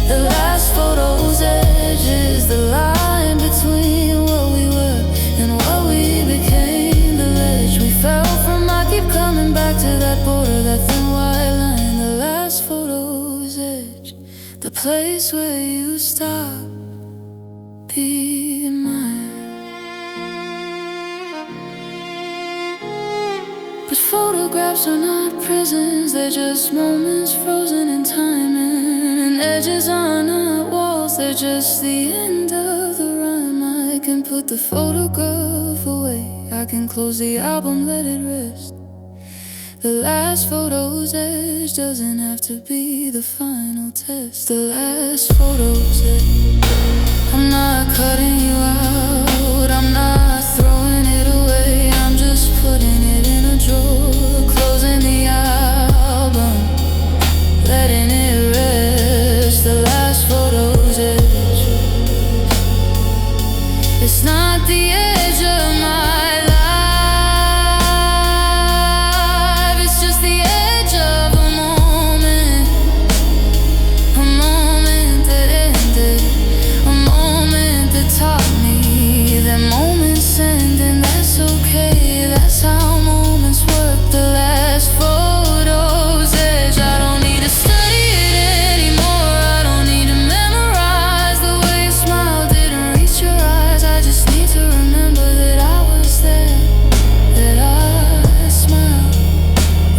The last photo's edge is the line between what we were and what we became. The ledge we fell from, I keep coming back to that border, that thin white line. The last photo's edge, the place where you stop being mine. But photographs are not prisons, they're just moments frozen in time. And edges are not walls, they're just the end of the rhyme. I can put the photograph away, I can close the album, let it rest. The last photo's edge doesn't have to be the final test. The last photo's edge, I'm not cutting you out, I'm not throwing it away, I'm just putting it in a drawer, closing the album, letting it rest. The last photo's edge, it's not the edge of my life, it's just the edge of a moment that ended, a moment that taught me that moments end, and that's okay, that's how moments work. The last photo's edge, I don't need to study it anymore, I don't need to memorize the way your smile didn't reach your eyes. I just need to remember that I was there, that I smiled,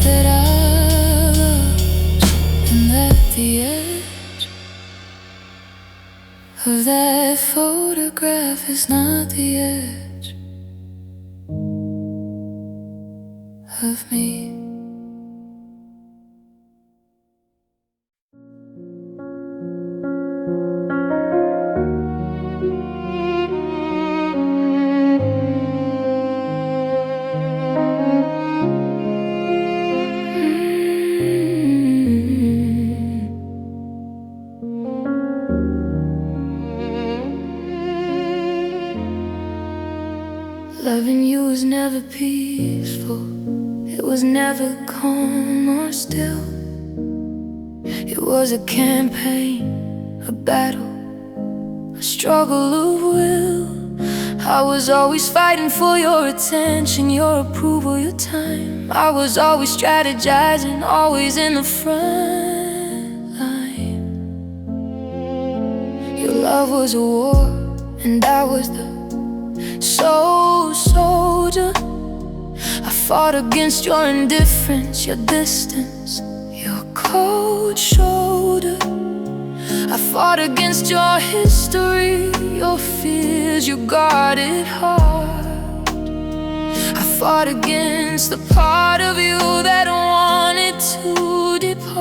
that I loved, and that the edge of that photograph is not the edge of me. never peaceful, it was never calm or still. It was a campaign, a battle, a struggle of will. I was always fighting for your attention, your approval, your time. I was always strategizing, always in the front line. Your love was a war, and I was the soldier. I fought against your indifference, your distance, your cold shoulder. I fought against your history, your fears, your guarded heart. I fought against the part of you that wanted to depart.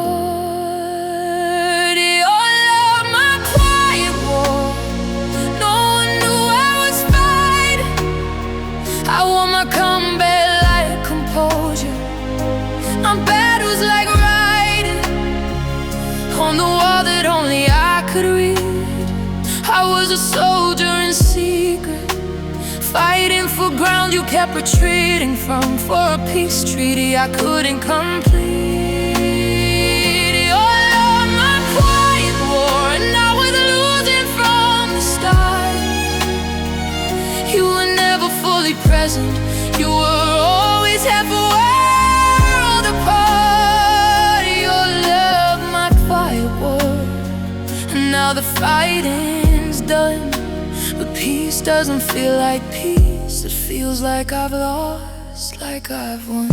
Your love, my quiet war, no one knew I was fighting. I wore my combat like composure, my battles like writing on the wall that only I could read. I was a soldier in secret, fighting for ground you kept retreating from, for a peace treaty I couldn't complete. Your love, my quiet war, and I was losing from the start. You were never fully present, you were always half a world apart. Your love, my quiet war, and now the fighting's done, but peace doesn't feel like peace. It feels like I've lost, like I've won.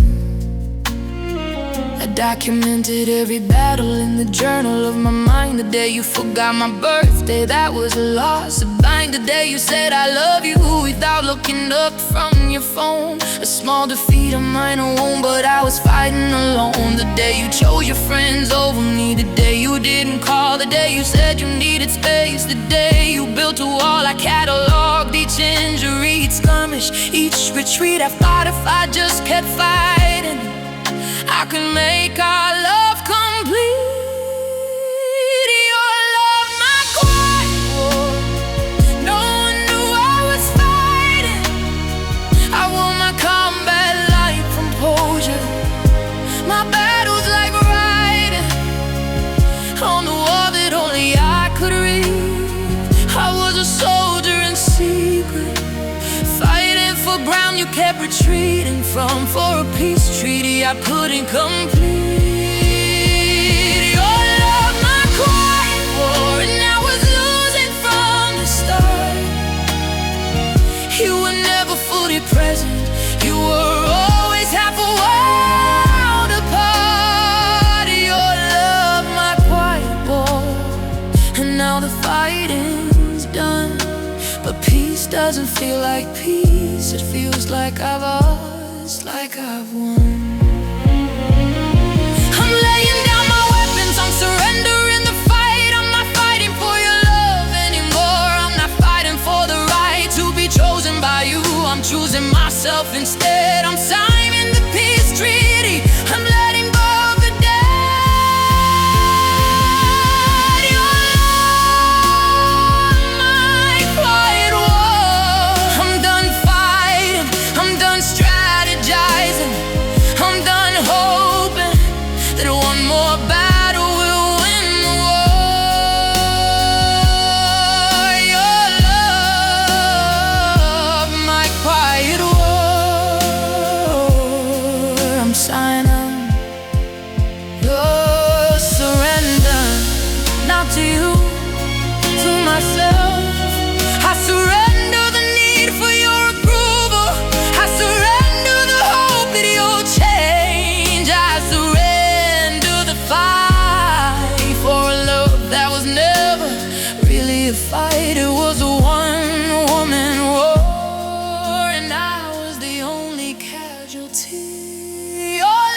I documented every battle in the journal of my mind. The day you forgot my birthday, that was a loss. A bind the day you said I love you without looking up from your phone. A small defeat, a minor wound, but I was fighting alone. The day you chose your friends over me, the day you didn't call, the day you said you needed space, the day you built a wall. I cataloged each injury, each skirmish, each retreat. I thought if I just kept fighting, I could make our love complete. Your love, my quiet war, no one knew I was fighting. I wore my combat like composure, my battles like writing on the wall that only I could read. I was a soldier in secret, fighting for ground you kept retreating from, for a peace treaty I couldn't complete. Your love, my quiet war, and I was losing from the start. You were never fully present, you were always half a world apart. Your love, my quiet war, and now the fighting's done, but peace doesn't feel like peace. It feels like I've lost, like I've won. I'm laying down my weapons, I'm surrendering the fight. I'm not fighting for your love anymore, I'm not fighting for the right to be chosen by you. I'm choosing myself instead, I'm signing the peace treaty, I'm letting go of the dead. Your love, my quiet war, I'm done fighting, I'm done strategizing, I'm done hoping that one more battle will win the war. Your love, my quiet war, I'm signing your surrender, not to you, to myself. I surrender the need for your approval, I surrender the hope that you'll change. I surrender the fight for a love that was never really a fight. It was a one-woman war, and I was the only casualty. Your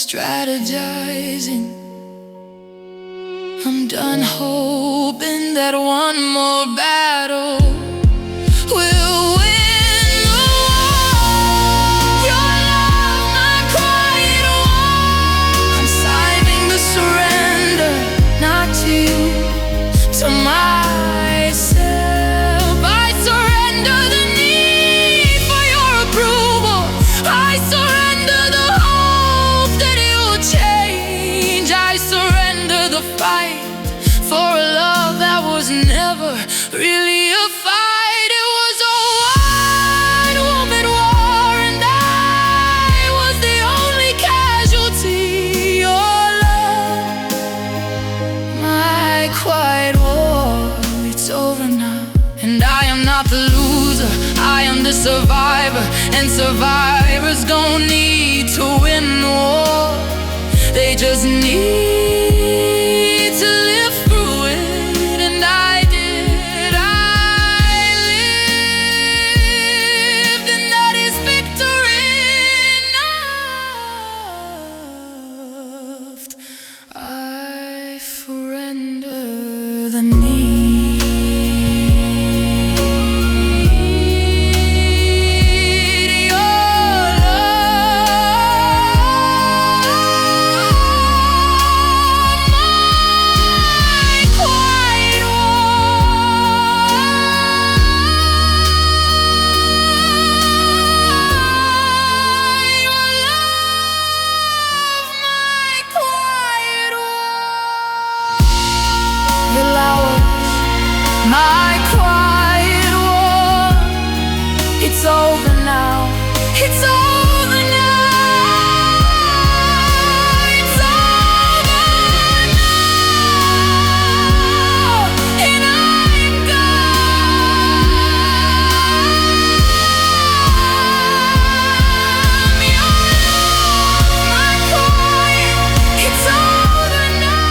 strategizing. I'm done hoping that one more battle will win the war. Your love, my quiet war. I'm signing the surrender, not to you, to myself. I surrender the need for your approval. I surrender the hope that it will change. I surrender the fight for a love that was never really a fight. It was a one-woman war, and I was the only casualty. Your love, my quiet war, it's over now. And I am not the loser, I am the survivor. And survivors don't need to win the war, they just need to live through it. And I did, I lived, and that is victory enough. I surrender the need. My quiet war, it's over now. It's over now. It's over now. And I'm gone. Your love, my quiet, it's over now.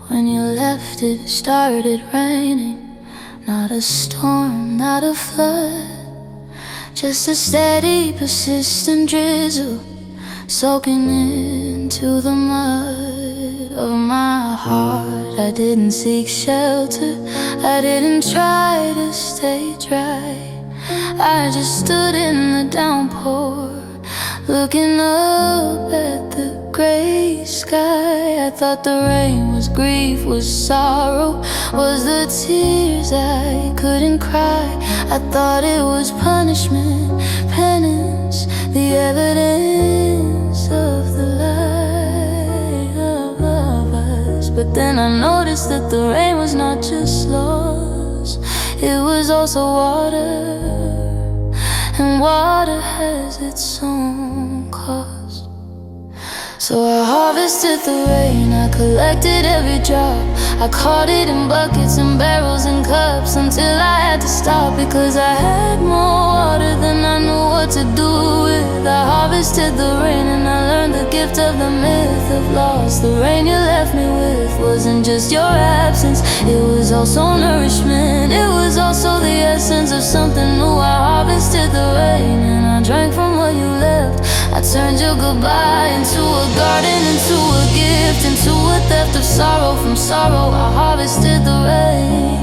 When you left, it started raining. Not a storm, not a flood, just a steady, persistent drizzle soaking into the mud of my heart. I didn't seek shelter, I didn't try to stay dry. I just stood in the downpour, looking up at the gray sky. I thought the rain was grief, was sorrow, was the tears I couldn't cry. I thought it was punishment, penance, the evidence of the light of us. But then I noticed that the rain was not just loss, it was also water. And water has its own cost. So I harvested the rain, I collected every drop. I caught it in buckets and barrels and cups, until I had to stop because I had more water than I knew what to do with. I harvested the rain and I learned the gift of the myth of loss. The rain you left me with wasn't just your absence, it was also nourishment. It was also the essence of something new. I harvested the rain and I drank from what you left. I turned your goodbye into a garden, into a gift, into a theft of sorrow from sorrow. I harvested the rain,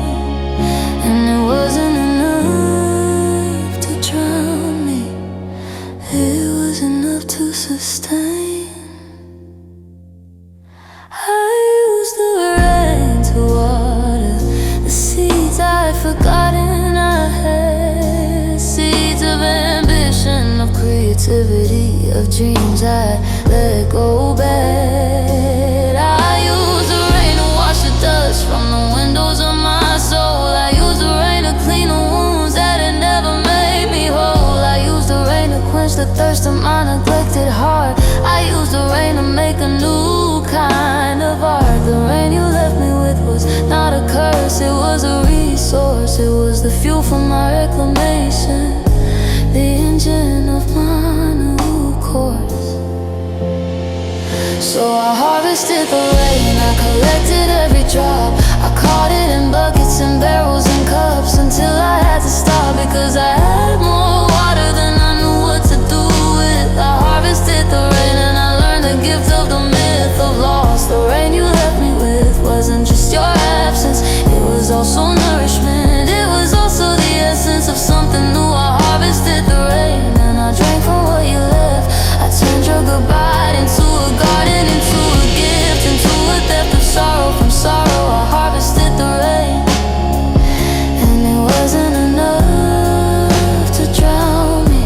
and it wasn't enough to drown me, it was enough to sustain. I used the rain to water the seeds I'd forgotten I had, seeds of ambition, of creativity, of dreams I let go bad. I used the rain to wash the dust from the windows of my soul. I used the rain to clean the wounds that had never made me whole. I used the rain to quench the thirst of my neglected heart. I used the rain to make a new kind of art. The rain you left me with was not a curse, it was a resource. It was the fuel for my reclamation, the engine of mine. So I harvested the rain, I collected every drop. I caught it in buckets and barrels and cups, until I had to stop because I had more water than I knew what to do with. I harvested the rain and I learned the gift of the myth of loss. The rain you left me with wasn't just your absence, it was also nourishment. It was also the essence of something new. I harvested the rain and I drank from what you left. I turned your goodbye into a garden, into a gift, into a depth of sorrow. From sorrow I harvested the rain, and it wasn't enough to drown me,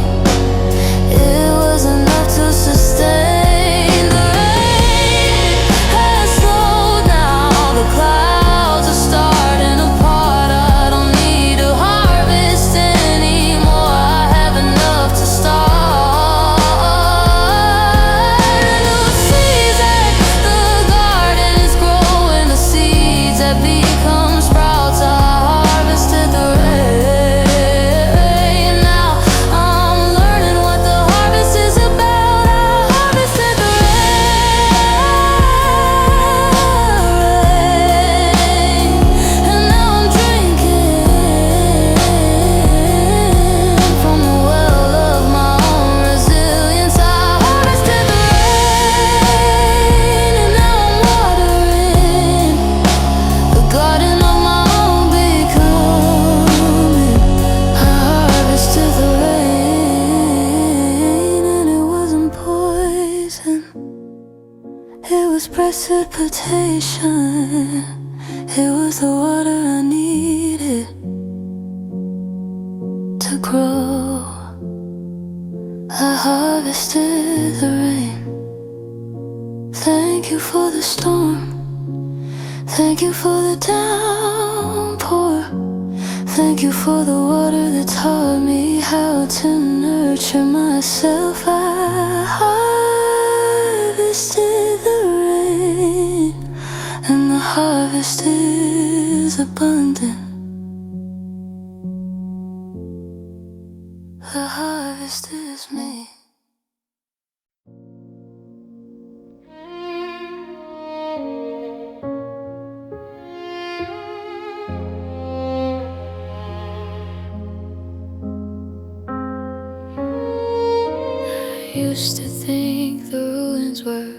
it was enough to sustain. The rain has slowed now, the clouds are starting apart. I don't need to harvest anymore, I have enough to start. Become sprouts. I harvested the rain. Now I'm learning what the harvest is about. I harvested the rain, and now I'm drinking from the well of my own resilience. I harvested the rain, and now I'm watering the garden of my own becoming. I harvested the rain, and it wasn't poison, it was precipitation. It was the water I needed to grow. I harvested the rain. Thank you for the storm, thank you for the downpour, thank you for the water that taught me how to nurture myself. I harvested the rain, and the harvest is abundant. The harvest is me. Used to think the ruins were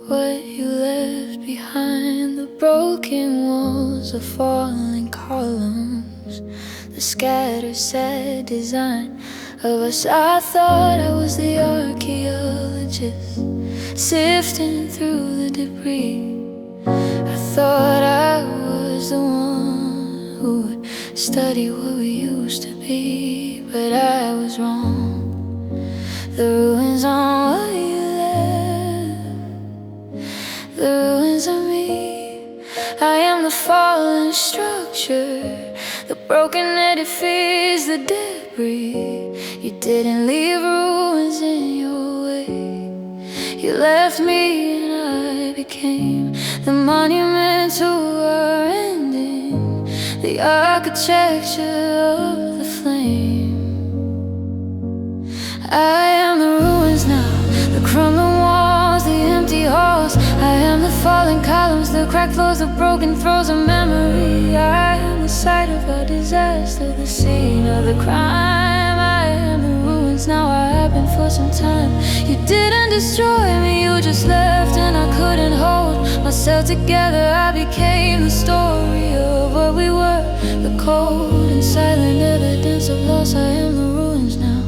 what you left behind, the broken walls, the falling columns, the scattered sad design of us. I thought I was the archaeologist, sifting through the debris. I thought I was the one who would study what we used to be, but I was wrong. The ruins on what you left, the ruins of me. I am the fallen structure, the broken edifice, the debris. You didn't leave ruins in your way, you left me and I became the monument to our ending, the architecture of the flame. I am the ruins now, the crumbling walls, the empty halls. I am the fallen columns, the cracked floors, the broken throes of memory. I am the site of our disaster, the scene of the crime. I am the ruins now, I have been for some time. You didn't destroy me, you just left, and I couldn't hold myself together. I became the story of what we were, the cold and silent evidence of loss. I am the ruins now,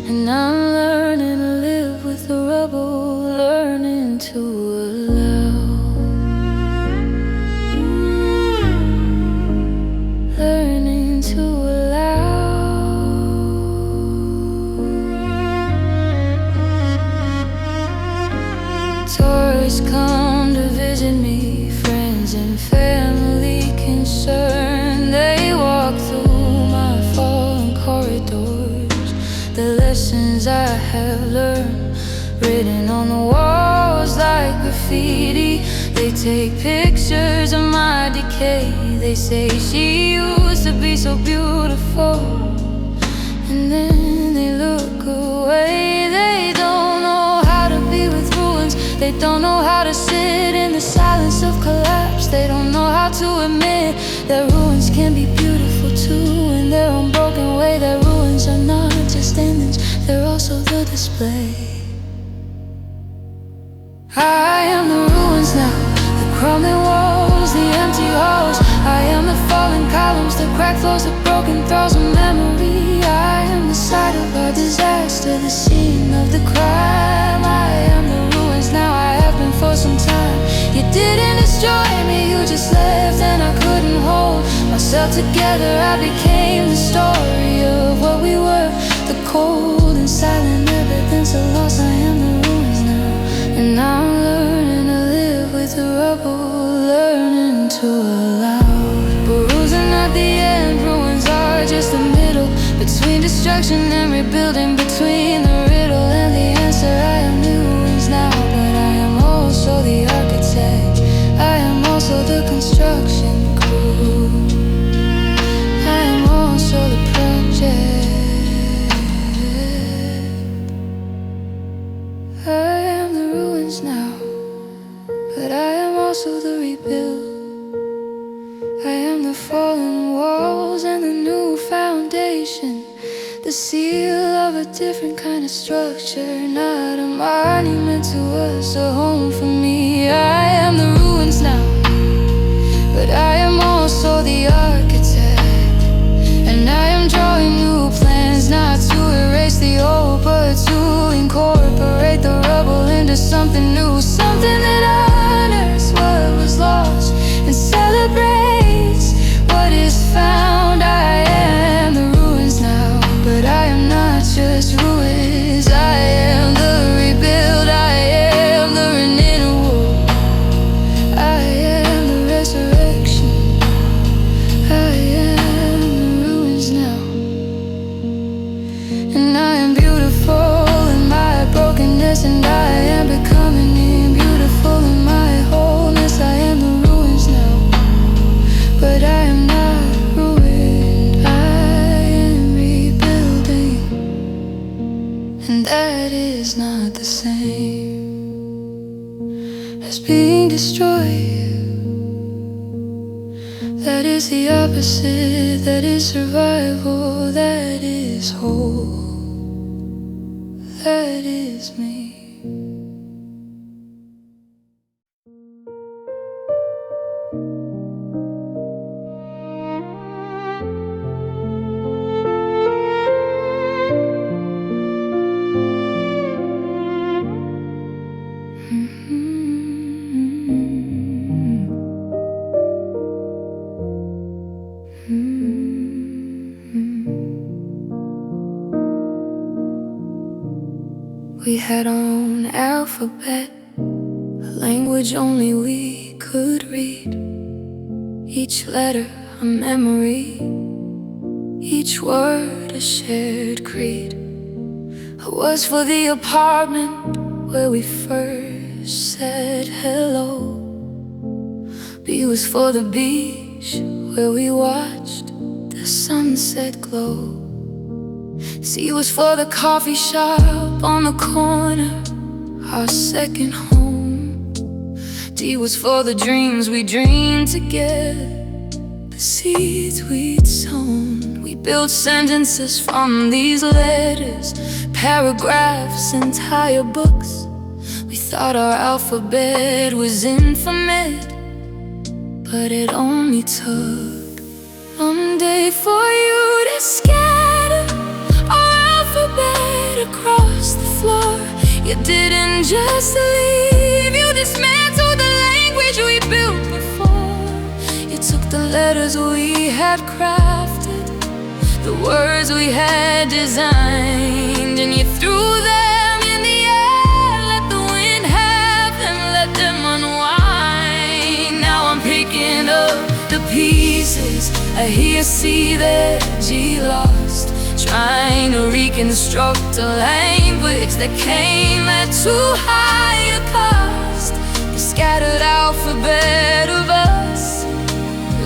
and I'm learning to live with the rubble, learning to allow, learning to allow. Tourists come to visit me, friends and family concerned. They walk through my fallen corridors, the lessons I have learned, written on the walls like graffiti. They take pictures of my decay. They say she used to be so beautiful, and then they look away. They don't know how to be with ruins, they don't know how to sit in the silence of collapse. They don't know how to admit that ruins can be beautiful too. In their own broken way, their ruins are not just endings, they're also the display. I am the ruins now, the crumbling walls, the empty halls. I am the fallen columns, the cracked floors, the broken throws of memory. I am the site of our disaster, the scene of the crime. I am the ruins now, I have been for some time. You didn't destroy me, you just left and I couldn't hold myself together. I became the story of what we were, the cold and silent evidence of loss. I am the ruins now, and now I'm learning to live with the rubble, learning to allow. Bruising at the end, ruins are just the middle between destruction and rebuilding, between the riddle and the answer. I am the ruins now, but I am also the architect. I am also the construction crew. I am also the project. I am the ruins now, but I am also the rebuild. I am the fallen walls and the new foundation, the seal of a different kind of structure, not a monument to us, a home for me. I am the ruins now, but I am also the architect. And I am drawing new plans, not to erase the old, but to incorporate the rubble into something new, something that honors what was lost and celebrates what is found. I am the ruins now, but I am not just ruins. I am the rebuild, I am the renewal, I am the resurrection. I am the ruins now, and I am beautiful in my brokenness, and I am becoming beautiful in my wholeness. I am the ruins now, but I am not ruined. I am rebuilding, and that is not the same as being destroyed. That is the opposite, that is survival, that is whole, that is me. We had our own alphabet, a language only we could read. Each letter a memory, each word a shared creed. I was for the apartment where we first said hello. B was for the beach where we watched the sunset glow. C was for the coffee shop on the corner, our second home. D was for the dreams we dreamed together, the seeds we'd sown. We built sentences from these letters, paragraphs, entire books. We thought our alphabet was infinite, but it only took one day for you to scatter our alphabet across the floor. You didn't just leave, you dismantled the language we built before. You took the letters we had crafted, the words we had designed, and you threw them in the air. Let the wind have them, let them unwind. Now I'm picking up the pieces, I hear C that G lost, trying to reconstruct a language that came at too high a cost. The scattered alphabet of us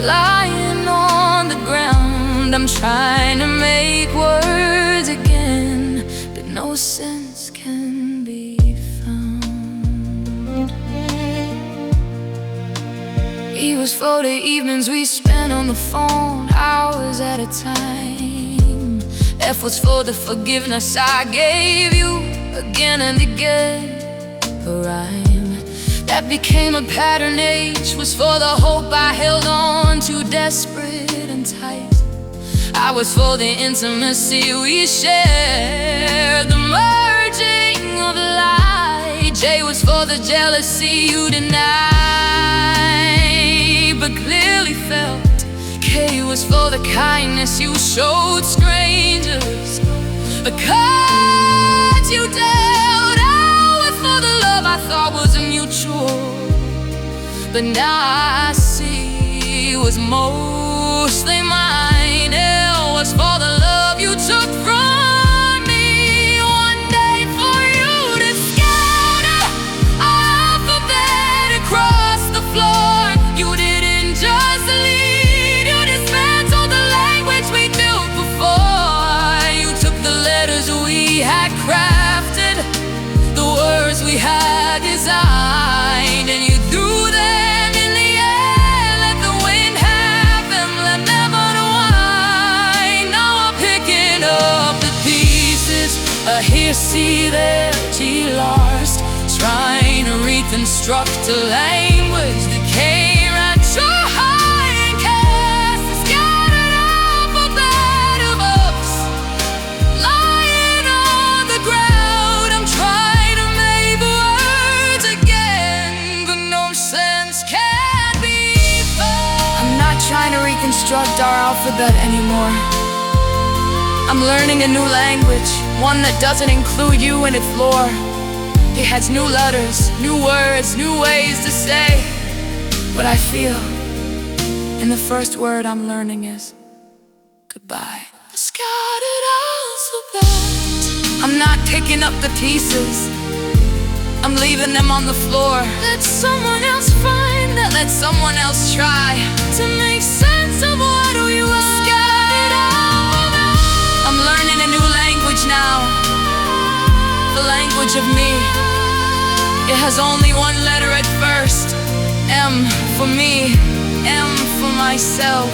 lying on the ground. I'm trying to make words again, but no sense can be found. E was for the evenings we spent on the phone, hours at a time. F was for the forgiveness I gave you again and again. A rhyme that became a pattern. H was for the hope I held on to, desperate and tight. I was for the intimacy we shared, the merging of light. J was for the jealousy you denied but clearly felt. K was for the kindness you showed strangers, the cards you dealt. L was for the love I thought was mutual, but now I see was mostly mine. L was for the love you took from me. One day for you to scatter our alphabet across the floor. You didn't just lead, you dismantled the language we built before. You took the letters we had crafted, the words we had designed, and you threw them in the air. Let the wind have them, let them unwind. Now I'm picking up the pieces, a here, see, there, G lost, trying to reconstruct a language that came at too high and cast a scattered alphabet of ups lying on the ground. I'm trying to make words again, but no sense can be found. I'm not trying to reconstruct our alphabet anymore. I'm learning a new language, one that doesn't include you in its lore. It has new letters, new words, new ways to say what I feel. And the first word I'm learning is goodbye. The scattered alphabet. I'm not picking up the pieces, I'm leaving them on the floor. Let someone else find that, let someone else try to make sense of what we are. Scattered alphabet. I'm learning a new language now, the language of me. It has only one letter at first, M for me, M for myself,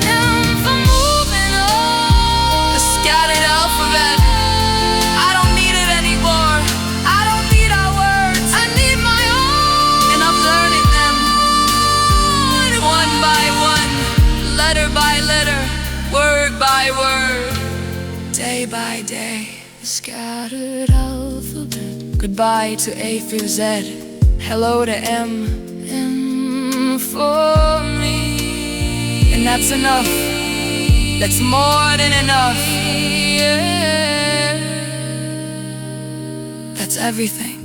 M for moving on. The scattered alphabet, I don't need it anymore. I don't need our words, I need my own. And I'm learning them, one by one, letter by letter, word by word, day by day. The scattered alphabet. Goodbye to A through Z, hello to M, M for me. And that's enough, that's more than enough. That's everything.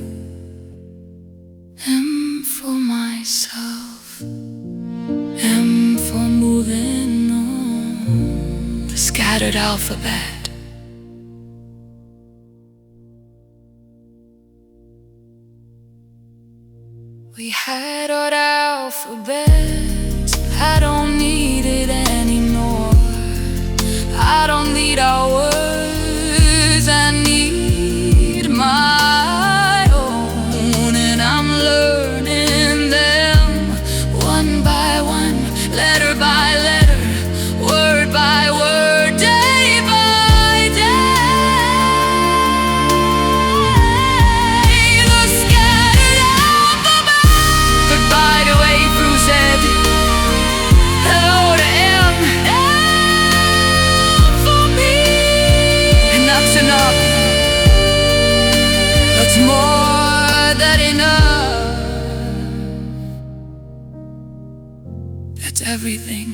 M for myself, M for moving on. The scattered alphabet. We had our alphabet, I don't need it anymore. I don't need our words, I need my own. And I'm learning them, one by one, letter by letter, word by word, day by day. The scattered alphabet. Goodbye to A through Z, hello to M, M for me. And that's enough, that's more than enough. That's everything.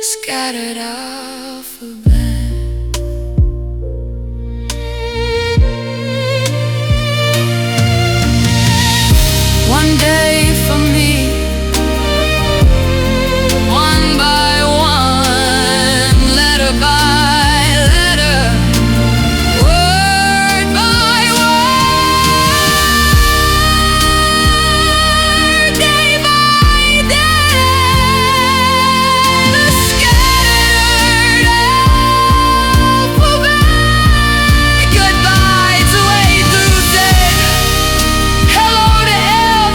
Scattered alphabet. One day for me, one by one, letter by letter, word by word, day by day. The scattered alphabet. Goodbye to A through Z, hello to M.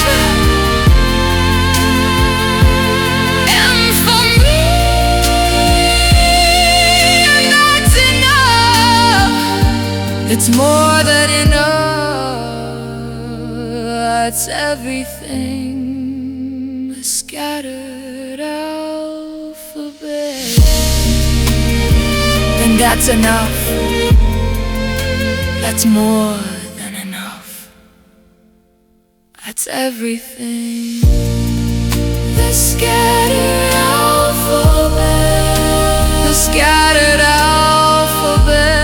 That's everything. The scattered alphabet. And that's enough. That's more than enough. That's everything. The scattered alphabet. The scattered alphabet.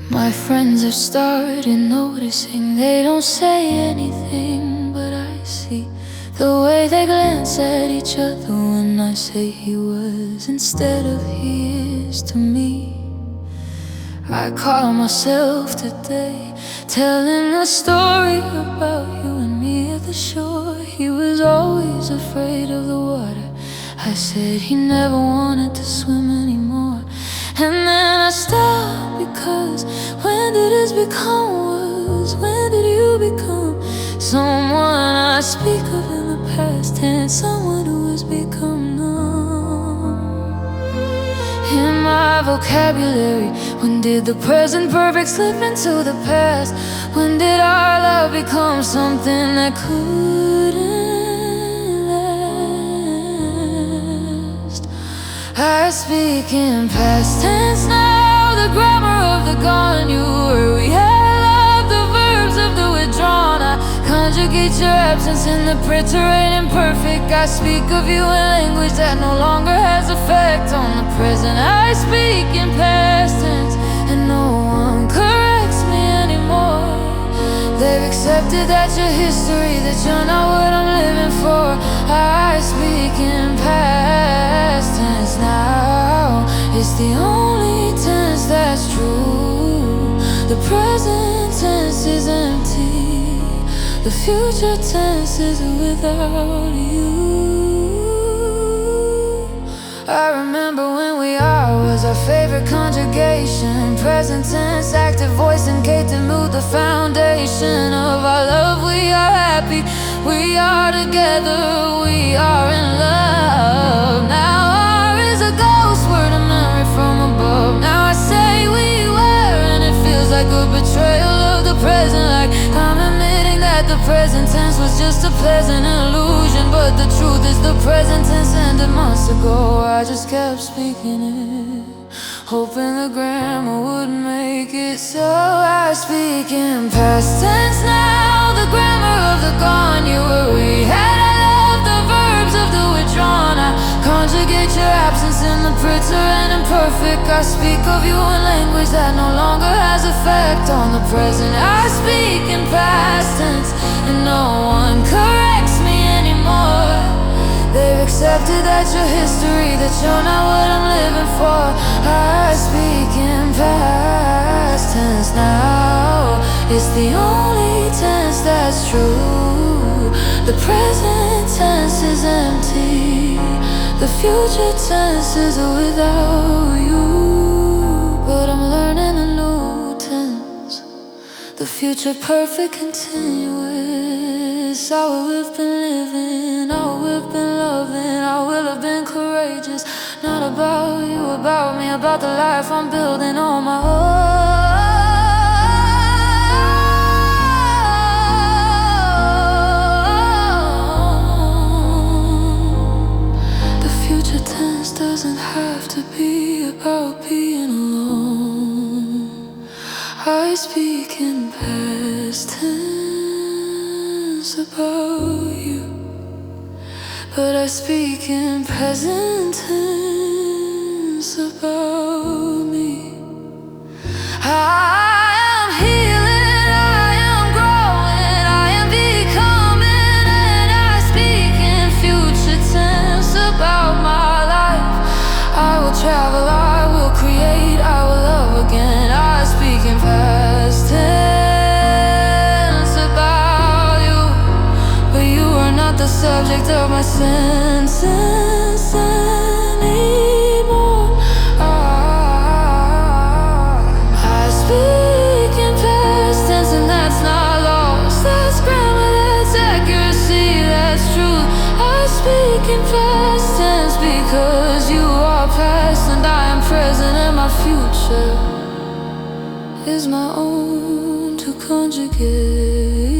My friends have started noticing. They don't say anything, but I see the way they glance at each other when I say he was instead of he is to me. I caught myself today telling a story about you and me at the shore. He was always afraid of the water. I said he never wanted to swim anymore. And then I stopped, because when did this become was? When did you become someone I speak of in the past tense, someone who has become numb in my vocabulary? When did the present perfect slip into the past? When did our love become something that couldn't last? I speak in past tense now, the grammar of the gone. You were, we had love, the verbs of the withdrawn. I conjugate your absence in the preterite imperfect. I speak of you in language that no longer has effect on the present. I speak in past tense, and no one corrects me anymore. They've accepted that you're history, that you're not what I'm living for. I speak in past tense now. It's the only tense that's true. The present tense is empty. The future tense is without you. I remember when we are was our favorite conjugation. Present tense, active voice, indicative mood, the foundation of our love. We are happy, we are together, we are in love. Now R is a ghost word, a memory from above. Now I say we were, and it feels like a betrayal of the present, like I'm admitting that the present tense was just a pleasant illusion. But the truth is the present tense ended months ago. I just kept speaking it, hoping the grammar would make it so. I speak in past tense now, the grammar of the gone. You were, we had, I love, the verbs of the withdrawn. I conjugate your absence in the preterite imperfect. I speak of you in language that no longer has effect on the present. I speak in past tense, and no one corrects me anymore. They've accepted that you're history, that you're not what I'm living for. I speak in past tense now. It's the only tense that's true. The present tense is empty. The future tense is without you. But I'm learning a new tense, the future perfect continuous. I will have been living, I will have been loving, I will have been courageous. Not about you, about me, about the life I'm building on my own. The future tense doesn't have to be about being alone. I speak in past tense about you, but I speak in present tense about me. I am healing, I am growing, I am becoming, and I speak in future tense about my life. I will travel, I will create, I will love again. I speak in past tense about you, but you are not the subject of my sentence anymore. I speak in past tense is my own to conjugate.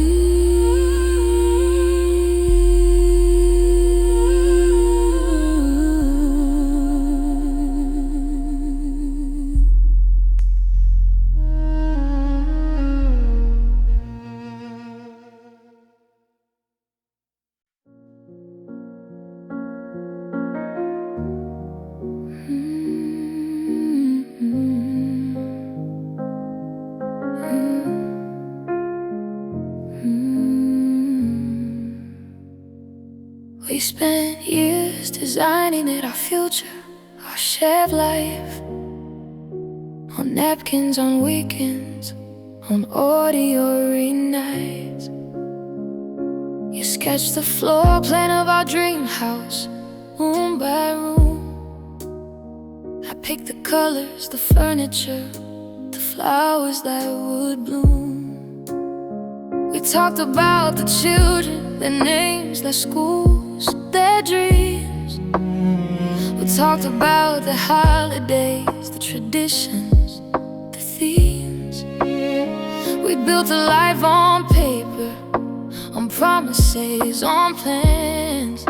We spent years designing it, our future, our shared life. On napkins, on weekends, on audio nights. You sketched the floor plan of our dream house, room by room. I picked the colors, the furniture, the flowers that would bloom. We talked about the children, their names, their schools, their dreams. We talked about the holidays, the traditions, the themes. We built a life on paper, on promises, on plans.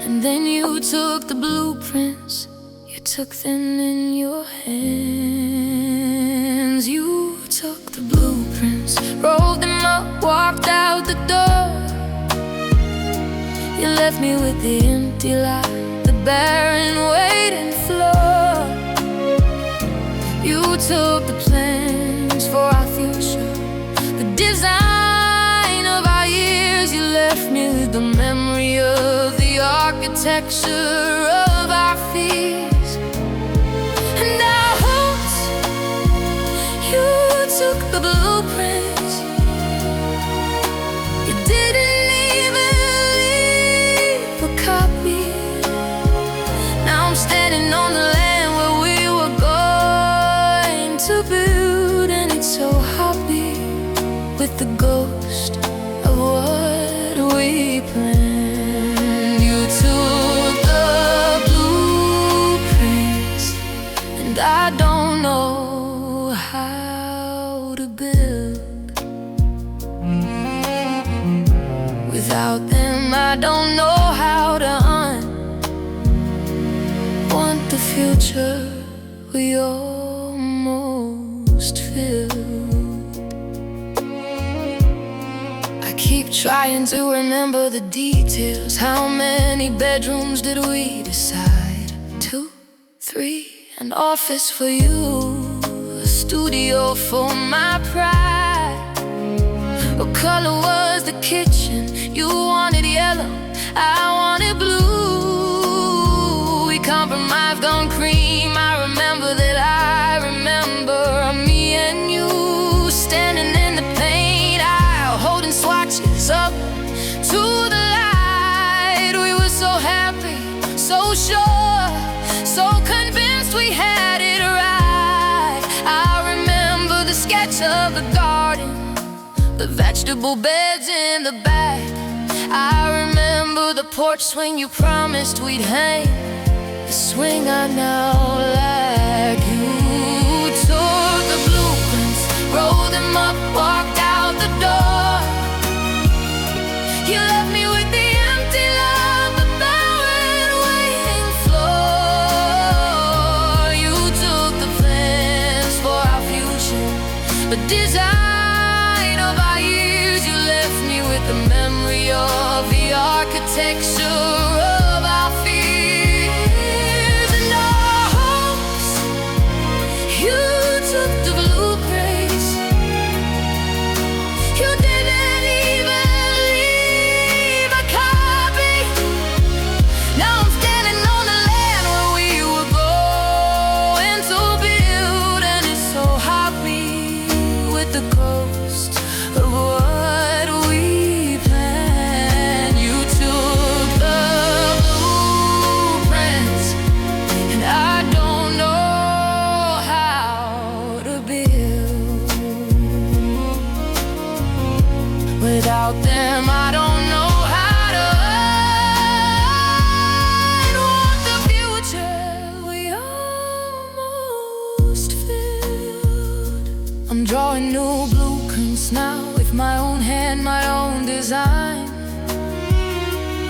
And then you took the blueprints, you took them in your hands. You took the blueprints, rolled them up, walked out the door. You left me with the empty lot, the barren waiting floor. You took the plans for our future, the design of our years. You left me with the memory of the architecture of our fears and our hopes. You took the blueprints, you didn't even leave a copy. Now I'm standing on the land where we were going to build, and it's so happy with the ghost of what we planned. You took the blueprints, and I don't know how to build. Without them, I don't know how to want the future we almost filled. I keep trying to remember the details. How many bedrooms did we decide? 2, 3, an office for you, a studio for my pride. What color was the kitchen? You wanted yellow, I wanted blue. We compromised on cream. I remember me and you standing in the paint aisle, holding swatches up to the light. We were so happy, so sure, so convinced we had it right. I remember the sketch of the garden, the vegetable beds in the back. I remember the porch swing you promised we'd hang, the swing I now lack. You took the blueprints, rolled them up, walked out the door. You left me with the empty lot, the barren waiting floor. You took the plans for our future, but design of our years. You left me with the memory of the architecture of our fears and our hopes. You took the blueprints, you didn't even leave a copy. Now I'm standing on the land where we were going to build, and it's so happy with the ghost of what we planned. You took the blueprints, and I don't know how to build. Without them, I don't know how to want the future we almost filled. drawing new blueprints now with my own hand, my own design.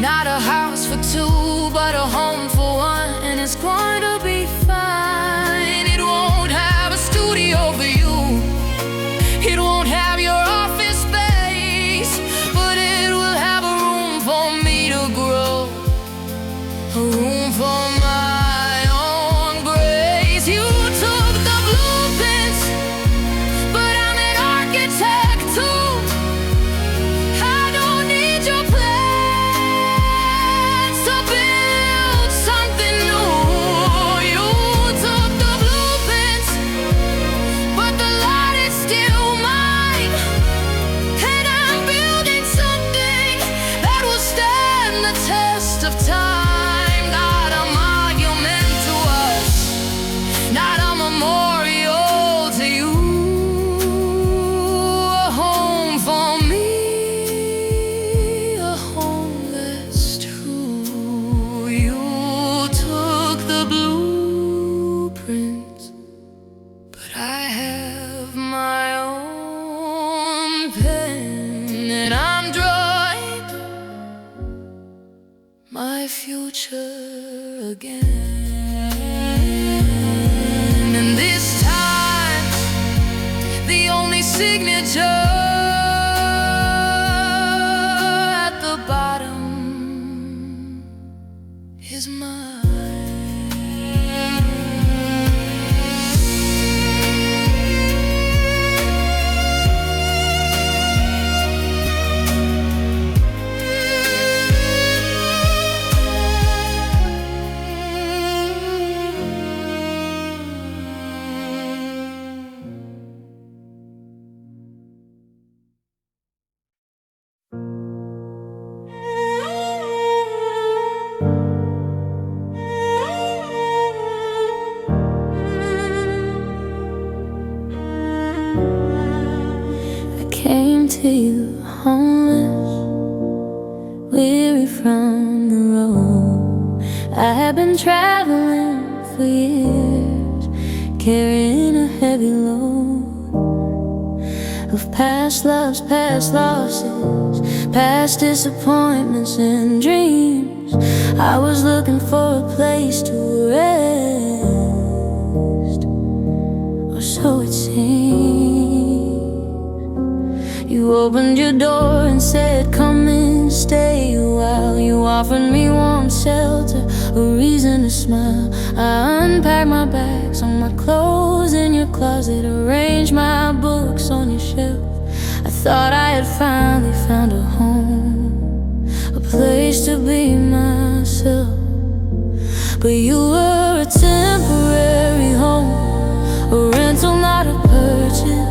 Not a house for two, but a home for one, and it's going to be fine. It won't have a studio for you, it won't have your office space, but it will have a room for me to grow, a room for my own grace. You took the blueprints, but I'm an architect too. I don't need your plans to build something new. You took the blueprints, but the lot is still mine, and I'm building something that will stand the test of time. Not a monument to us, not a memorial to you, a home for me, a home that's true. You took the blueprints, but I have my own pen, and I'm drawing my future again. And this time, the only signature at the bottom is mine. Came to you homeless, weary from the road. I have been traveling for years, carrying a heavy load of past loves, past losses, past disappointments and dreams. I was looking for a place to rest, or so it seemed. You opened your door and said, come and stay a while. You offered me warm shelter, a reason to smile. I unpacked my bags, on my clothes in your closet, arranged my books on your shelf. I thought I had finally found a home, a place to be myself. But you were a temporary home, a rental, not a purchase.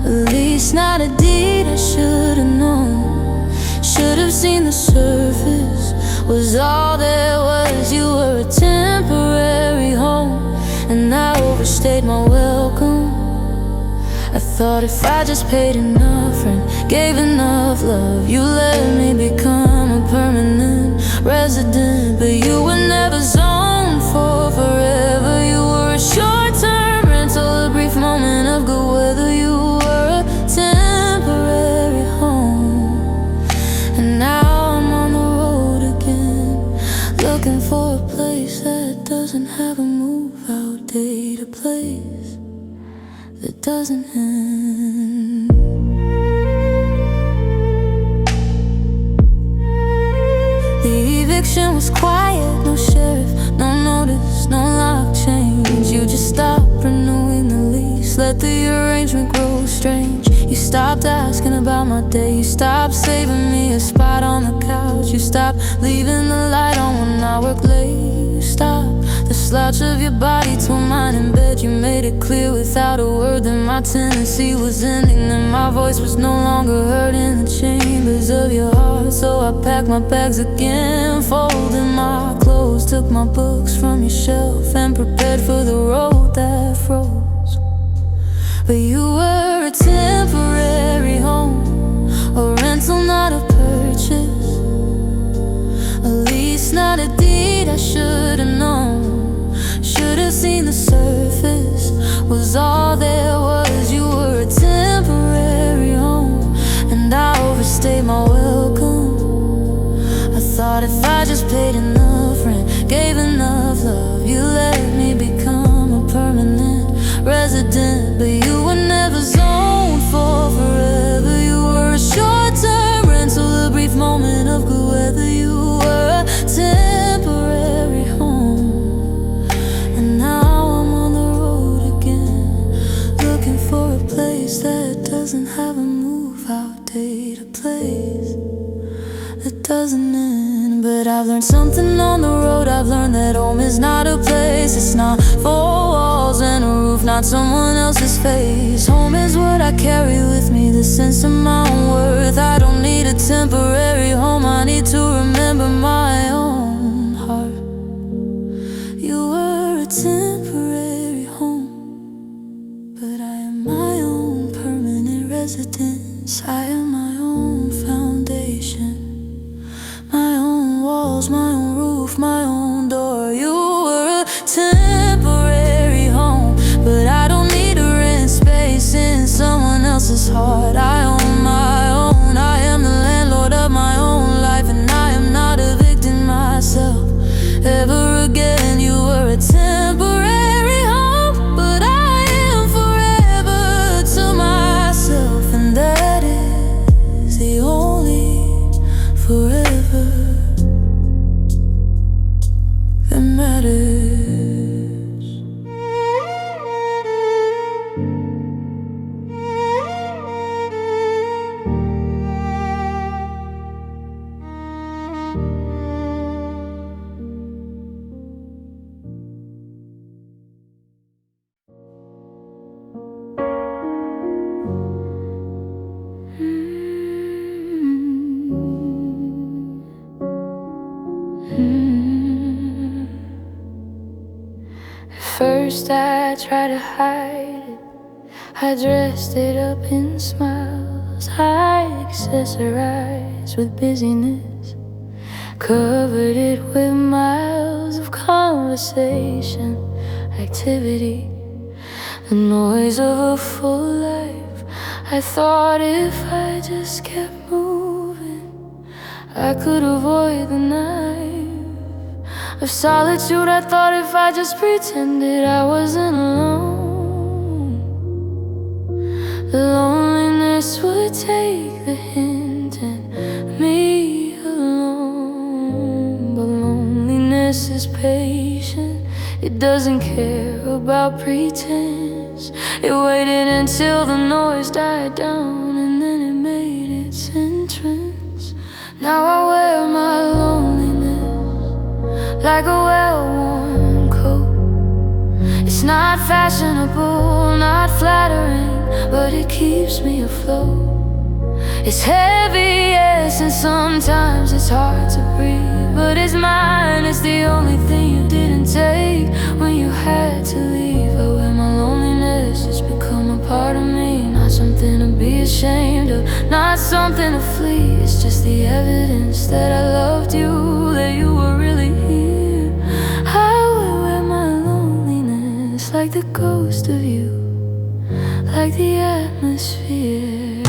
At least not a deed I should've known. Should've seen the surface was all there was. You were a temporary home, and I overstayed my welcome. I thought if I just paid enough and gave enough love, you let me become a permanent resident. But you were never zoned for forever. You were a short-term rental, a brief moment of good weather. You temporary home, and now I'm on the road again, looking for a place that doesn't have a move-out date, a place that doesn't end. The eviction was quiet, no sheriff, no notice, no lock change. You just stopped renewing the lease, let the arrangement grow strange. You stopped asking about my day, you stopped saving me a spot on the couch. You stopped leaving the light on when I work late. You stopped the slouch of your body to mine in bed. You made it clear without a word that my tendency was ending, that my voice was no longer heard in the chambers of your heart. So I packed my bags again, folded my clothes, took my books from your shelf, and prepared for the road that froze. But you were a temporary home, a rental, not a purchase, a lease, not a deed I should've known. Should've seen the surface was all there was. doesn't have a move-out date, a place that doesn't end. But I've learned something on the road. I've learned that home is not a place. It's not four walls and a roof, not someone else's face. Home is what I carry with me, the sense of my own worth. I don't need a temporary home, I need to remember my own heart. You were a temporary home, but I am my own permanent residence. I am my own foundation, my own walls, my own roof, my own door. You were a temporary home, but I don't need to rent space in someone else's heart. I own my own, I am the landlord of my own life, and I am not evicting myself ever again. You were a temporary home, but I am forever to myself, and that is the only forever that matters. First I tried to hide it, I dressed it up in smiles, I accessorized with busyness, covered it with miles of conversation, activity, the noise of a full life. I thought if I just kept moving, I could avoid the knife of solitude. I thought if I just pretended I wasn't alone, the loneliness would take the hint and me alone. But loneliness is patient, it doesn't care about pretense. It waited until the noise died down, and then it made its entrance. Now I wear my loneliness like a well-worn coat. It's not fashionable, not flattering, but it keeps me afloat. It's heavy, yes, and sometimes it's hard to breathe, but it's mine, it's the only thing you didn't take when you had to leave. I wear my loneliness, it's become a part of me, not something to be ashamed of, not something to flee. It's just the evidence that I loved you, that you were really here. I wear my loneliness like the ghost of you, like the atmosphere.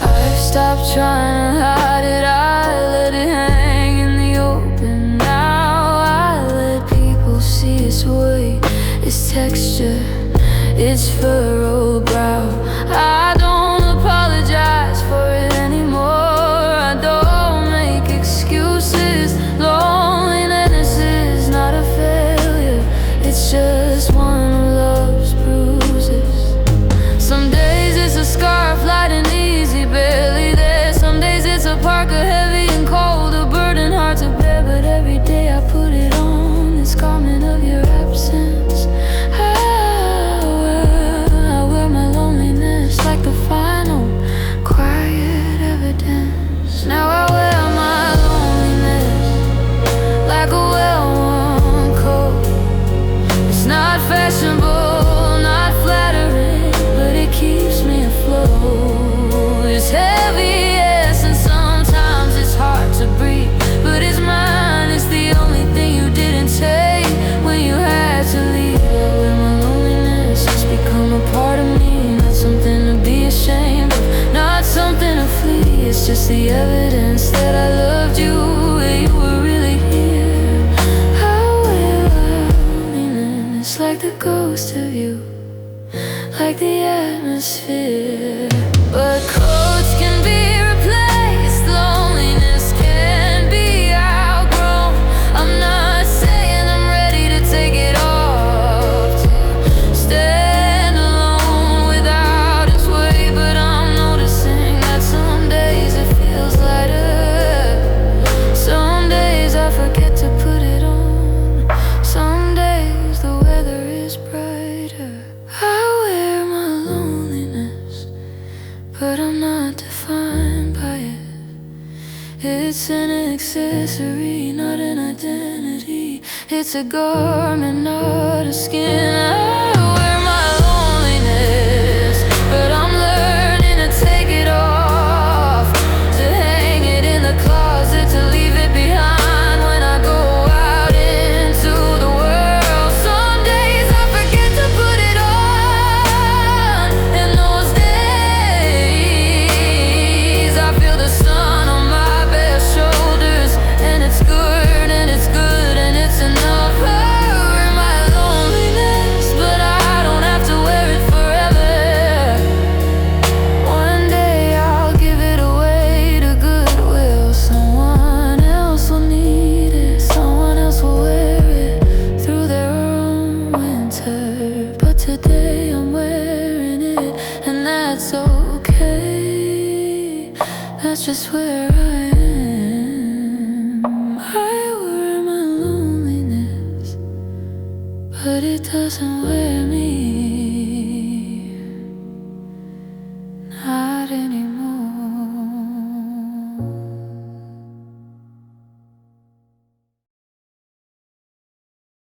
I've stopped trying to hide it, I let it hang in the open. Now I let people see its weight, its texture, its furrowed brow. I don't apologize for it anymore, I don't make excuses. Loneliness is not a failure, it's just one of love's bruises. Some days it's a scarf light and easy, barely there. Some days it's a parka heavy and cold, a burden hard to bear. But every day I put it on, this garment of your absence. I wear my loneliness like the final quiet evidence. Now I wear my loneliness like a well-worn coat. It's not fashionable, not flattering, but it keeps me afloat. It's heavy, yes, and sometimes it's hard to breathe, but it's mine, it's the only thing you didn't take when you had to leave. I wear my loneliness, it's become a part of me, not something to be ashamed of, not something to flee. It's just the evidence that I loved you, that you were really here. I wear my loneliness like the ghost of you, like the atmosphere. But coats can be replaced, loneliness can be outgrown. I'm not saying I'm ready to take it off, to stand alone without its weight, but I'm It's an accessory, not an identity. It's a garment, not a skin. I wear my loneliness, but I'm learning to take it off, to hang it in the closet, to leave it behind when I go out into the world. Some days I forget to put it on, and those days I feel the sun on my bare shoulders, and it's good, and it's good, and it's enough. I wear my loneliness, but I don't have to wear it forever. One day I'll give it away to Goodwill. Someone else will need it, someone else will wear it through their own winter. But today I'm wearing it, and that's okay. That's just where I am. I wear my loneliness, but it doesn't wear me